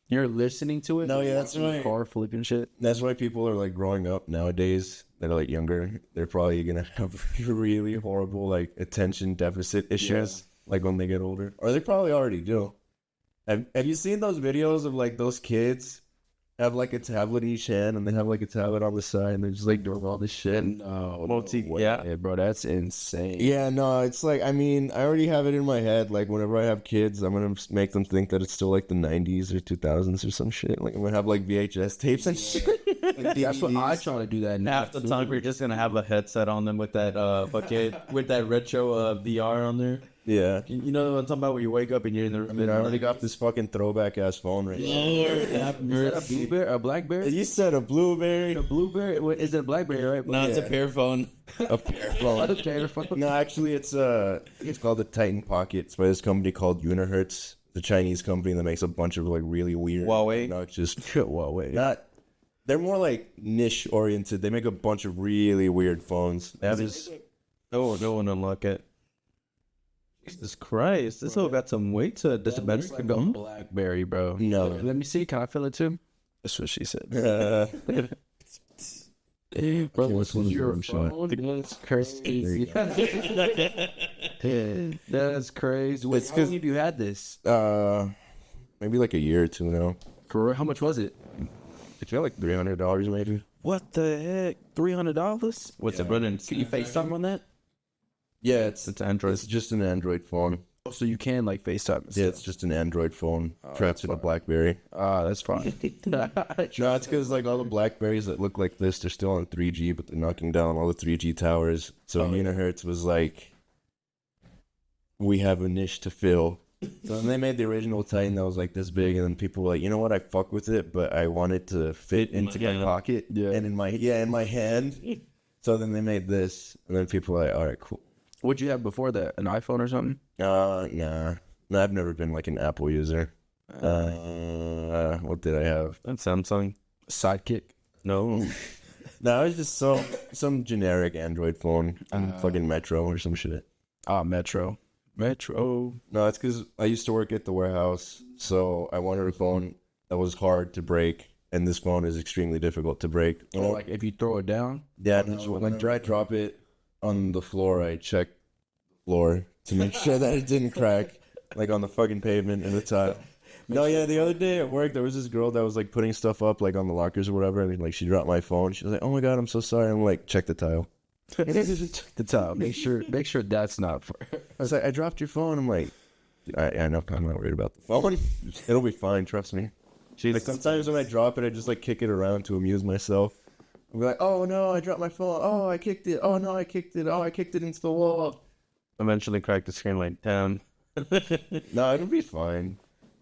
You're listening to it. No, yeah, that's right. Car flipping shit. That's why people are like growing up nowadays that are like younger. They're probably gonna have really horrible like attention deficit issues like when they get older, or they probably already do. Have you seen those videos of like those kids have like a tablet in each hand and they have like a tablet on the side and they're just like doing all this shit? No, yeah, bro, that's insane. Yeah, no, it's like, I mean, I already have it in my head. Like, whenever I have kids, I'm gonna make them think that it's still like the 90s or 2000s or some shit. Like, I'm gonna have like VHS tapes and shit. Like, That's what I DVDs. try to do that now. half the time we're just gonna have a headset on them with that fucking with that retro VR on there. Yeah. You know what I'm talking about? Where you wake up and you're in the I mean, I already got this fucking throwback ass phone right now. Is that a blueberry, a blackberry, You said a blueberry. a blueberry? What, is it a blackberry? Right? No, it's a pear phone. A pear phone. Okay, No, actually, it's called the Titan Pocket. It's by this company called Unihertz, the Chinese company that makes a bunch of like really weird, Huawei? obnoxious. Huawei. Not. They're more like niche oriented. They make a bunch of really weird phones. That is. Oh, no one unlock it. Jesus Christ! This whole got some weight to it. This is better to go. Blackberry, bro. No. Let me see. Can I feel it too? That's what she said. Bro, what's one of your them shot? phone? That's crazy. That's crazy. Wait, how long have you had this? Maybe like a year or two now. For real? How much was it? It's got like $300 maybe. What the heck? $300? What's it running? Can you FaceTime on that? Yeah, it's Android. It's just an Android phone. Oh, so you can like FaceTime. And Yeah, stuff. it's just an Android phone trapped in a BlackBerry. Ah, that's fine. No, it's because like all the Blackberries that look like this, they're still on 3G, but they're knocking down all the 3G towers. So Unihertz was like, we have a niche to fill. So then they made the original Titan that was like this big, and then people were like, you know what, I fuck with it, but I want it to fit into my pocket and in my hand. So then they made this, and then people were like, all right, cool. What'd you have before that? An iPhone or something? Nah. No, I've never been like an Apple user. What did I have? That's Samsung. Sidekick? No. No, it was just some generic Android phone, fucking Metro or some shit. Ah, Metro. No, it's because I used to work at the warehouse, so I wanted a phone that was hard to break, and this phone is extremely difficult to break. Or like if you throw it down? Yeah, like I drop it on the floor, I check the floor to make sure that it didn't crack, like on the fucking pavement and the tile. No, yeah, the other day at work, there was this girl that was like putting stuff up like on the lockers or whatever, and like she dropped my phone. She was like, "Oh my god, I'm so sorry." I'm like, "Check the tile." The tile. Make sure that's not for. I was like, "I dropped your phone." I'm like, I know, I'm not worried about the phone. It'll be fine, trust me. Like sometimes when I drop it, I just like kick it around to amuse myself. I'll be like, "Oh no, I dropped my phone. Oh, I kicked it. Oh no, I kicked it. Oh, I kicked it into the wall." Eventually cracked the screen light down. No, it'll be fine.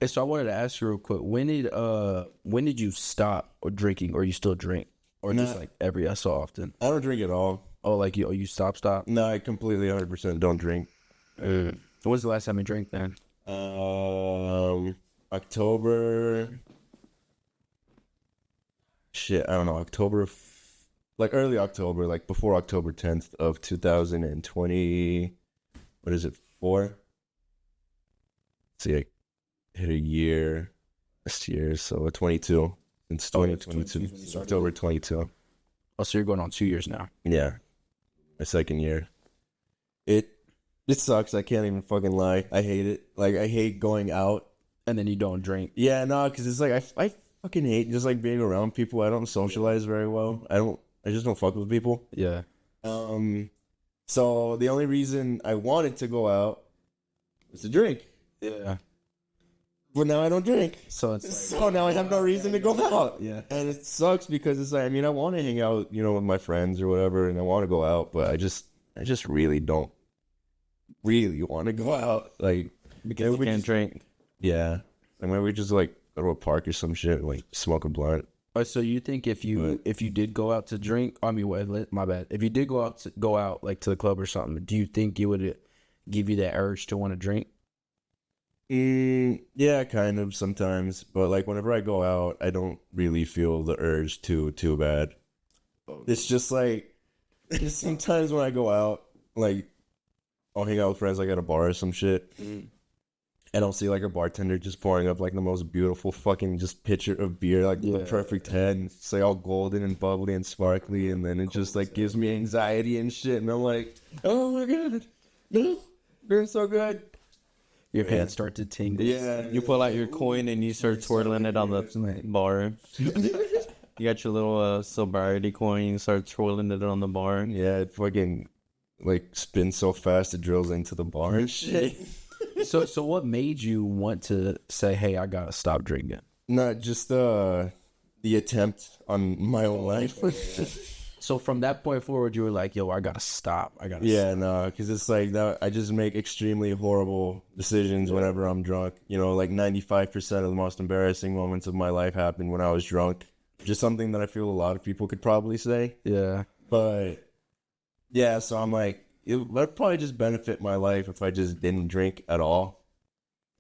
So I wanted to ask you real quick. When did you stop or drinking, or you still drink, or just like so often? I don't drink at all. Oh, like you stop? No, I completely 100% don't drink. When's the last time you drank then? October. Shit, I don't know. Like early October, like before October 10th of 2020. What is it? 4? Let's see, I hit a year this year, so 22. It's 2022. It's October 22. Oh, so you're going on 2 years now. Yeah, my second year. It sucks. I can't even fucking lie. I hate it. Like I hate going out. And then you don't drink. Yeah, no, because it's like I fucking hate just like being around people. I don't socialize very well. I just don't fuck with people. Yeah. So the only reason I wanted to go out was to drink. Yeah. But now I don't drink. So it's like, So now I have no reason to go out. Yeah. And it sucks because it's like, I mean, I want to hang out, with my friends or whatever, and I want to go out, but I just really don't really want to go out. Like, Because you can't drink. yeah. Like maybe we just like go to a park or some shit, like smoke a blunt. so you think if you did go out to drink, my bad. If you did go out like to the club or something, do you think it would give you that urge to want to drink? Yeah, kind of sometimes, but like whenever I go out, I don't really feel the urge too bad. It's just like just sometimes when I go out, like I'll hang out with friends like at a bar or some shit, and I'll see like a bartender just pouring up like the most beautiful fucking just pitcher of beer, like the perfect head, and it's like all golden and bubbly and sparkly, and then it just like gives me anxiety and shit, and I'm like, oh my god, no, beer's so good. Your hands start to tingle. Yeah. You pull out your coin and you start twirling it on the bar. You got your little sobriety coin. You start twirling it on the bar. Yeah, it fucking like spins so fast it drills into the bar and shit. So what made you want to say, hey, I gotta stop drinking? Not just the attempt on my own life. So from that point forward, you were like, yo, I gotta stop. Yeah, no, because it's like that. I just make extremely horrible decisions whenever I'm drunk. You know, like 95% of the most embarrassing moments of my life happened when I was drunk. Just something that I feel a lot of people could probably say. Yeah. But yeah, so I'm like, it would probably just benefit my life if I just didn't drink at all.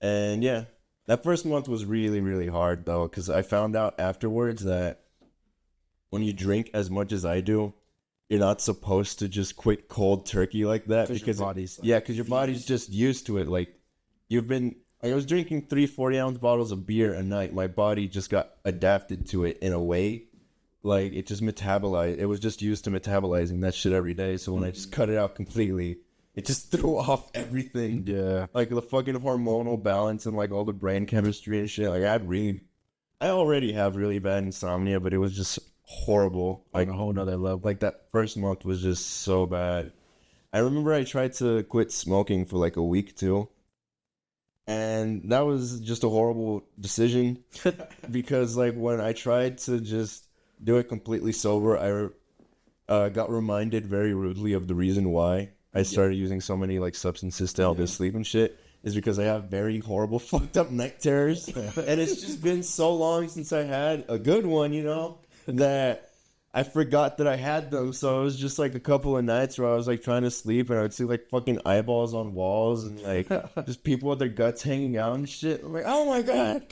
And yeah, that first month was really, really hard though, because I found out afterwards that when you drink as much as I do, you're not supposed to just quit cold turkey like that because your body's just used to it. Like I was drinking 3 40-ounce bottles of beer a night. My body just got adapted to it in a way. Like, it just metabolized. It was just used to metabolizing that shit every day. So when I just cut it out completely, it just threw off everything. Yeah. Like, the fucking hormonal balance and, like, all the brain chemistry and shit. Like, I already have really bad insomnia, but it was just horrible. Like, on a whole nother level. Like, that first month was just so bad. I remember I tried to quit smoking for, like, a week, too. And that was just a horrible decision because, like, when I tried to just do it completely sober, I got reminded very rudely of the reason why I started using so many, like, substances to help me sleep and shit is because I have very horrible, fucked up night terrors. And it's just been so long since I had a good one, you know, that I forgot that I had them. So it was just, like, a couple of nights where I was, like, trying to sleep and I would see, like, fucking eyeballs on walls and, like, just people with their guts hanging out and shit. I'm like, oh my God.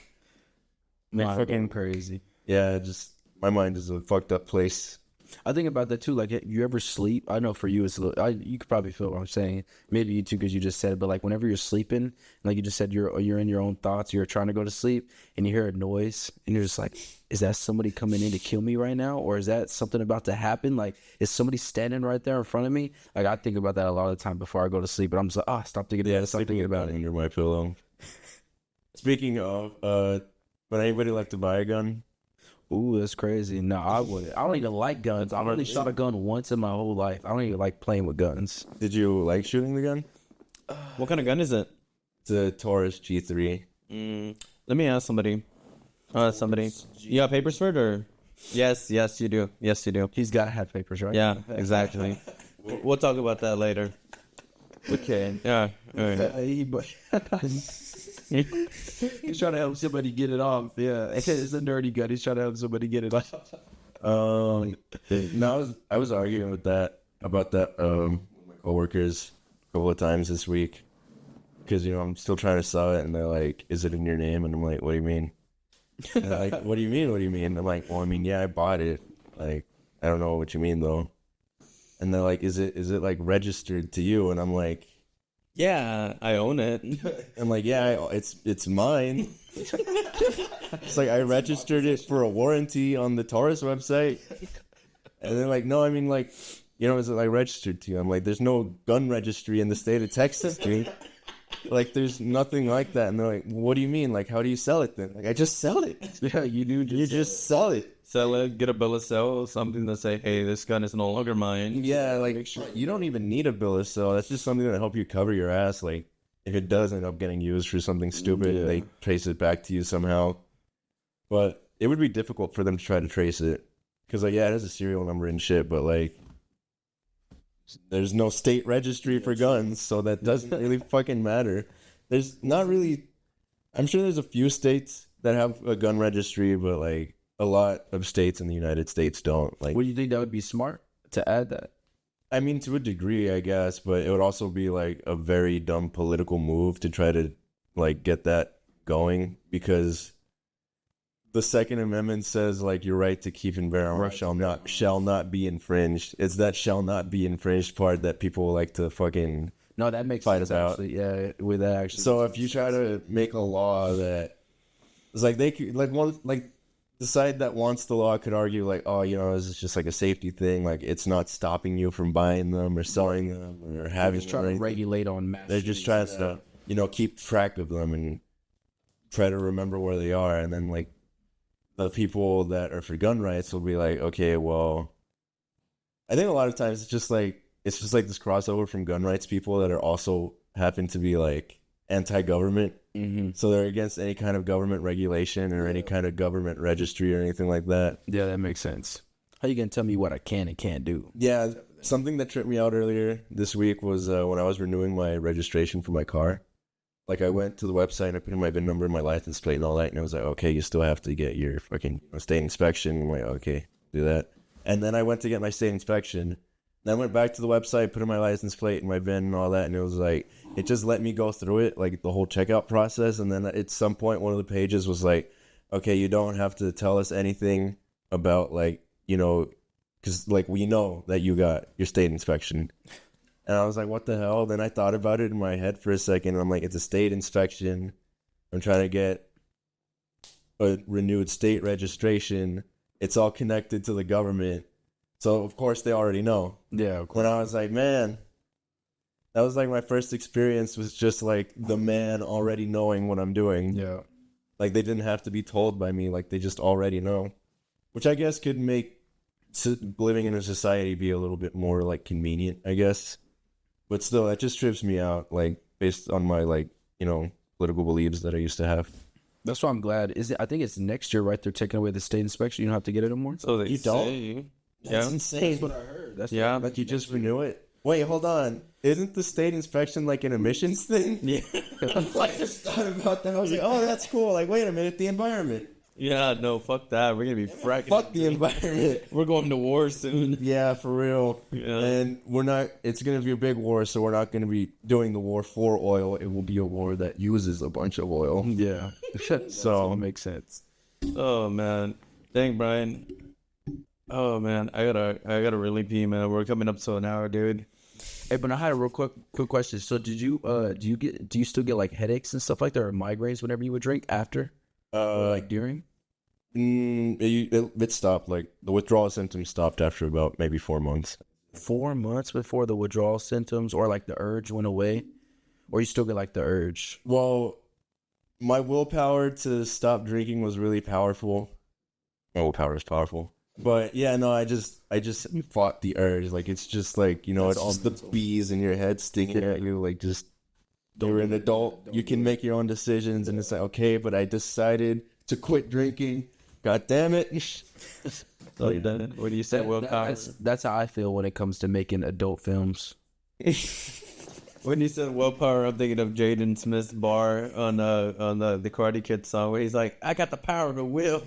Nah, fucking crazy. Yeah, just my mind is a fucked up place. I think about that too. Like, you ever sleep? I know for you, it's a little. You could probably feel what I'm saying. Maybe you too, because you just said it. But like, whenever you're sleeping, like you just said, you're in your own thoughts. You're trying to go to sleep, and you hear a noise, and you're just like, "Is that somebody coming in to kill me right now, or is that something about to happen? Like, is somebody standing right there in front of me?" Like, I think about that a lot of the time before I go to sleep. But I'm just like, stop thinking about it. Stop thinking about it. Under my pillow. Speaking of, would anybody like to buy a gun? Ooh, that's crazy. No, I wouldn't. I don't even like guns. I've only shot a gun once in my whole life. I don't even like playing with guns. Did you like shooting the gun? What kind of gun is it? It's a Taurus G3. Let me ask somebody. You got papers for it or? Yes, you do. Yes, you do. He's got to have papers, right? Yeah, exactly. We'll talk about that later. Okay. Yeah. All right. He's trying to help somebody get it off. Yeah, it's a nerdy gun. He's trying to help somebody get it off. No, I was arguing about that with my coworkers a couple of times this week because I'm still trying to sell it and they're like, "Is it in your name?" And I'm like, "What do you mean?" And they're like, "What do you mean? What do you mean?" I'm like, "Well, I mean, yeah, I bought it. Like, I don't know what you mean though." And they're like, "Is it like registered to you?" And I'm like, yeah, I own it. I'm like, yeah, it's mine. It's like I registered it for a warranty on the Taurus website. And they're like, no, I mean, like, is it like registered to you? I'm like, there's no gun registry in the state of Texas, dude. Like, there's nothing like that. And they're like, what do you mean? Like, how do you sell it then? Like, I just sell it. Yeah, you do. You just sell it. Sell it, get a bill of sale, something to say, hey, this gun is no longer mine. Yeah, like, you don't even need a bill of sale. That's just something that'll help you cover your ass. Like, if it does end up getting used for something stupid, they trace it back to you somehow. But it would be difficult for them to try to trace it. Because, like, yeah, it has a serial number and shit, but, like, there's no state registry for guns, so that doesn't really fucking matter. There's not really... I'm sure there's a few states that have a gun registry, but, like, a lot of states in the United States don't. Like, Would you think that would be smart to add that? I mean, to a degree, I guess, but it would also be, like, a very dumb political move to try to, like, get that going, because the Second Amendment says, like, your right to keep and bear arms shall not be infringed. It's that shall not be infringed part that people like to fucking No, that makes fight sense, about. actually. Yeah, with that actually. So if you try to make a law that it's like they could, like, one, like, the side that wants the law could argue, like, oh, this is just like a safety thing. Like, it's not stopping you from buying them or selling them or having. Just trying to regulate on mass. They're just trying to. keep track of them and try to remember where they are. And then like the people that are for gun rights will be like, okay, well, I think a lot of times it's just like this crossover from gun rights people that are also happen to be like anti-government. Mm-hmm. So they're against any kind of government regulation or any kind of government registry or anything like that. Yeah, that makes sense. How you gonna tell me what I can and can't do? Yeah, something that tripped me out earlier this week was when I was renewing my registration for my car. Like, I went to the website and I put in my VIN number and my license plate and all that, and I was like, okay, you still have to get your fucking state inspection. I'm like, okay, do that. And then I went to get my state inspection. Then I went back to the website, put in my license plate and my VIN and all that, and it was like, it just let me go through it, like the whole checkout process. And then at some point, one of the pages was like, okay, you don't have to tell us anything about, like, because, like, we know that you got your state inspection. And I was like, what the hell? Then I thought about it in my head for a second. And I'm like, it's a state inspection. I'm trying to get a renewed state registration. It's all connected to the government. So, of course, they already know. Yeah, of course. When I was like, man, that was like my first experience was just like the man already knowing what I'm doing. Yeah. Like, they didn't have to be told by me. Like, they just already know. Which I guess could make living in a society be a little bit more, like, convenient, I guess. But still, that just trips me out, like, based on my, like, political beliefs that I used to have. That's why I'm glad. I think it's next year, right? They're taking away the state inspection. You don't have to get it anymore. So You don't? That's insane. That's what I heard. That's Yeah. Like, you just renew it? Wait, hold on. Isn't the state inspection like an emissions thing? Yeah. I just thought about that. I was like, oh, that's cool. Like, wait a minute, the environment. Yeah, no, fuck that. We're gonna be fracking. Fuck the environment. We're going to war soon. Yeah, for real. Yeah. And it's going to be a big war, so we're not going to be doing the war for oil. It will be a war that uses a bunch of oil. Yeah. So it makes sense. Oh man, dang Brian. Oh man, I gotta really pee, man. We're coming up to an hour, dude. Hey, but I had a real quick question. So do you still get like headaches and stuff like that, or migraines whenever you would drink after? Like during? It stopped. Like, the withdrawal symptoms stopped after about maybe 4 months. 4 months before the withdrawal symptoms or like the urge went away? Or you still get like the urge? Well, my willpower to stop drinking was really powerful. My willpower is powerful. But yeah, no, I just fought the urge. Like, it's just like, it's all the bees in your head stinging at you. Like, just, you're an adult. You can make your own decisions. And it's like, okay, but I decided to quit drinking. God damn it. So you done it? What do you say, willpower? That's how I feel when it comes to making adult films. When you said willpower, I'm thinking of Jaden Smith's bar on the Karate Kid song where he's like, "I got the power of will."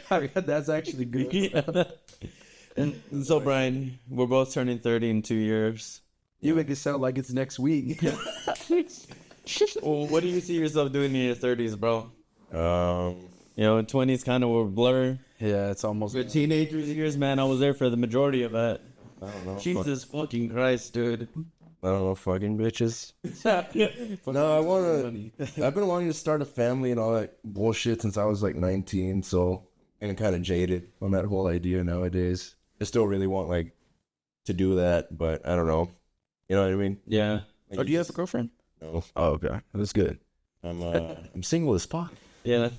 That's actually good. Yeah. And so, Brian, we're both turning 30 in 2 years. You make it sound like it's next week. Well, what do you see yourself doing in your 30s, bro? 20s kind of a blur. Yeah, it's almost. Your teenager years, man, I was there for the majority of it. I don't know. Jesus fucking Christ, dude. I don't know, fucking bitches. No, I've been wanting to start a family and all that bullshit since I was like 19, so, and I'm kind of jaded on that whole idea nowadays. I still really want, like, to do that, but I don't know. You know what I mean? Yeah. Like, Do you have a girlfriend? No. Oh, okay. That's good. I'm single as fuck. Yeah.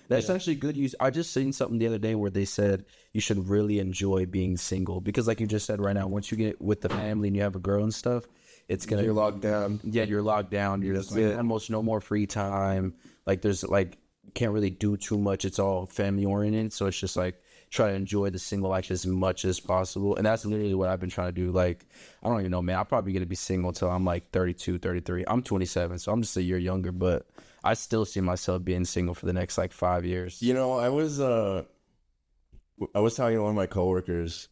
That's actually good use. I just seen something the other day where they said you should really enjoy being single because, like you just said right now, once you get with the family and you have a girl and stuff, it's gonna You're locked down. Yeah, you're locked down. You're just like, almost no more free time. Like there's like can't really do too much. It's all family oriented, so it's just like try to enjoy the single life as much as possible. And that's literally what I've been trying to do. Like I don't even know, man. I'm probably gonna be single till I'm like 32, 33. I'm 27, so I'm just a year younger, but I still see myself being single for the next like 5 years. You know, I was talking to one of my coworkers,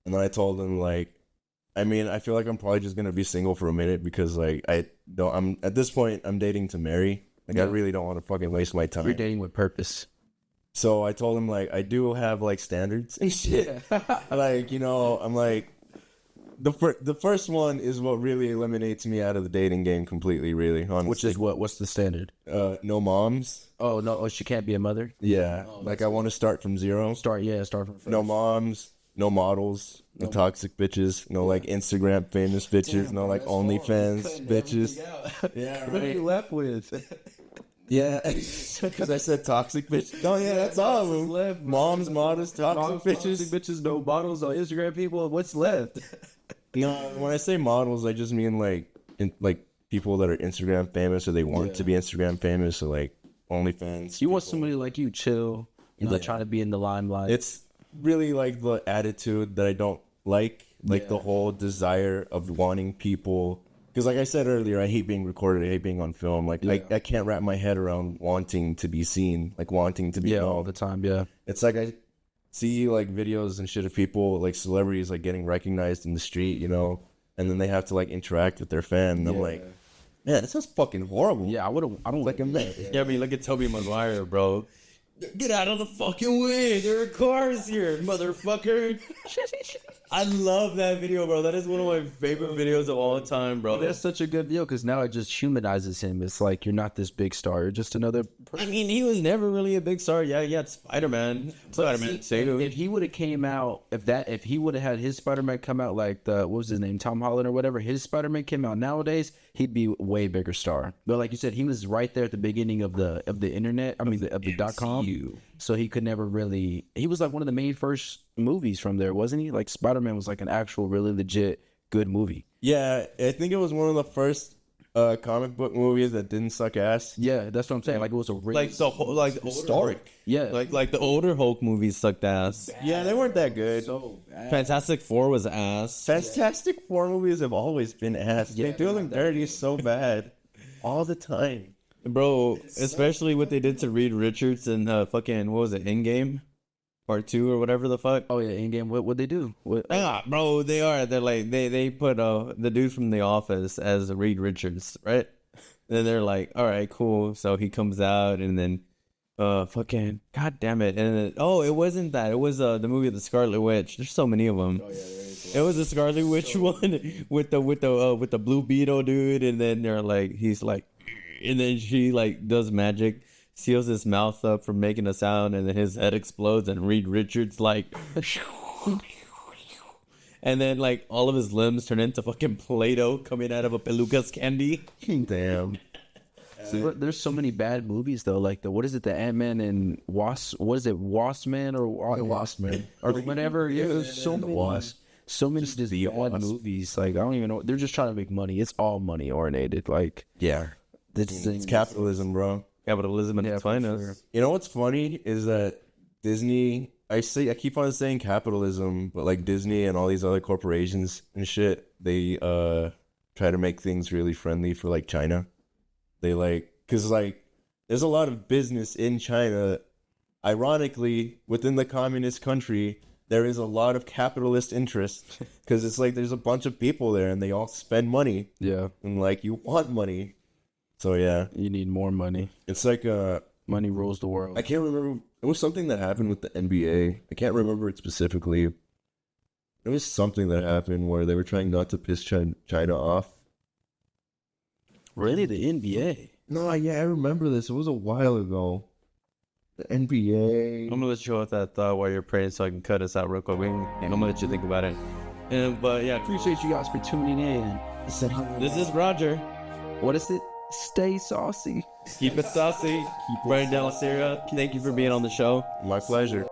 and then I told him, like, I mean, I feel like I'm probably just gonna be single for a minute because, like, I'm at this point I'm dating to marry. Like, I really don't want to fucking waste my time. You're dating with purpose. So I told him, like, I do have like standards and shit. Like, I'm like, the first one is what really eliminates me out of the dating game completely, really. Honestly. Which is what? What's the standard? No moms. Oh no! Oh, she can't be a mother. Yeah, like I want to start from zero. Start from first. No moms, no models, no toxic bitches, no like Instagram famous bitches, no like OnlyFans bitches. Yeah, What are you left with? Yeah, because I said toxic bitch. Oh yeah, that's all of them. Left. Moms, models, toxic bitches. Bitches, no bottles on Instagram. People, what's left? No, when I say models, I just mean like people that are Instagram famous or they want to be Instagram famous or like OnlyFans. You want somebody like you, chill, not Yeah. trying to be in the limelight. It's really like the attitude that I don't like the whole desire of wanting people. Because like I said earlier, I hate being recorded. I hate being on film. Like I can't wrap my head around wanting to be seen, like wanting to be known all the time. Yeah, It's like I see like videos and shit of people like celebrities like getting recognized in the street, you know, and then they have to like interact with their fan. And I'm like, man, this is fucking horrible. yeah. I don't like him. Yeah, I mean, look at Tobey Maguire, bro. Get out of the fucking way. There are cars here, motherfucker. I love that video, bro. That is one of my favorite videos of all time, bro. That's such a good deal because now it just humanizes him. It's like you're not this big star. You're just another person. I mean, he was never really a big star. Yeah, it's Spider-Man. Spider-Man 2. If he would have came out, if he would have had his Spider-Man come out like what was his name, Tom Holland or whatever, his Spider-Man came out nowadays, he'd be a way bigger star. But like you said, he was right there at the beginning of the internet. I mean, of the .com. So he could never really. He was like one of the main first movies from there, wasn't he? Like Spider-Man was like an actual, really legit good movie. Yeah, I think it was one of the first comic book movies that didn't suck ass. Yeah, that's what I'm saying. Like it was a really Like the whole, like Historic. yeah. like the older Hulk movies sucked ass. Yeah, they weren't that good. so bad. Fantastic Four was ass. Fantastic Four movies have always been ass. They do them dirty so bad all the time. Bro, especially what they did to Reed Richards and fucking, what was it, Endgame? Part 2 or whatever the fuck. Oh yeah, in game. What they do? What? Ah, bro, they're like, they put the dude from The Office as Reed Richards, right? Then they're like, all right, cool. So he comes out and then, fucking, god damn it. And then, it wasn't that. It was the movie The Scarlet Witch. There's so many of them. Oh, yeah, there is. It was the Scarlet Witch one with the Blue Beetle dude. And then they're like, he's like, and then she like does magic, seals his mouth up from making a sound, and then his head explodes, and Reed Richards like, and then like all of his limbs turn into fucking Play-Doh coming out of a Pelucas candy. Damn. But there's so many bad movies though. Like what is it? The Ant-Man and Wasp. What is it? Waspman or Waspman or whatever. Yeah, there's so many. Wasp. So many just bad movies. Like I don't even know. They're just trying to make money. It's all money oriented. Like Yeah. It's capitalism, bro. Capitalism at its finest. sure. You know what's funny is that Disney, I keep on saying capitalism, but like Disney and all these other corporations and shit, they try to make things really friendly for like China. They like, cause like there's a lot of business in China. Ironically, within the communist country, there is a lot of capitalist interest because it's like there's a bunch of people there and they all spend money Yeah, and like you want money. So yeah, you need more money. it's like Money rules the world. I can't remember. It was something that happened with the NBA. I can't remember it specifically. It was something that happened where they were trying not to piss China off. Really, the NBA? No, yeah, I remember this. It was a while ago. The NBA. I'm gonna let you go with that thought while you're praying, so I can cut us out real quick. And I'm gonna let you think about it. But yeah, Appreciate you guys for tuning in. this is Roger. What is it? Stay saucy. Keep it saucy. Keep Brian Delaseria, thank you for being on the show. My pleasure.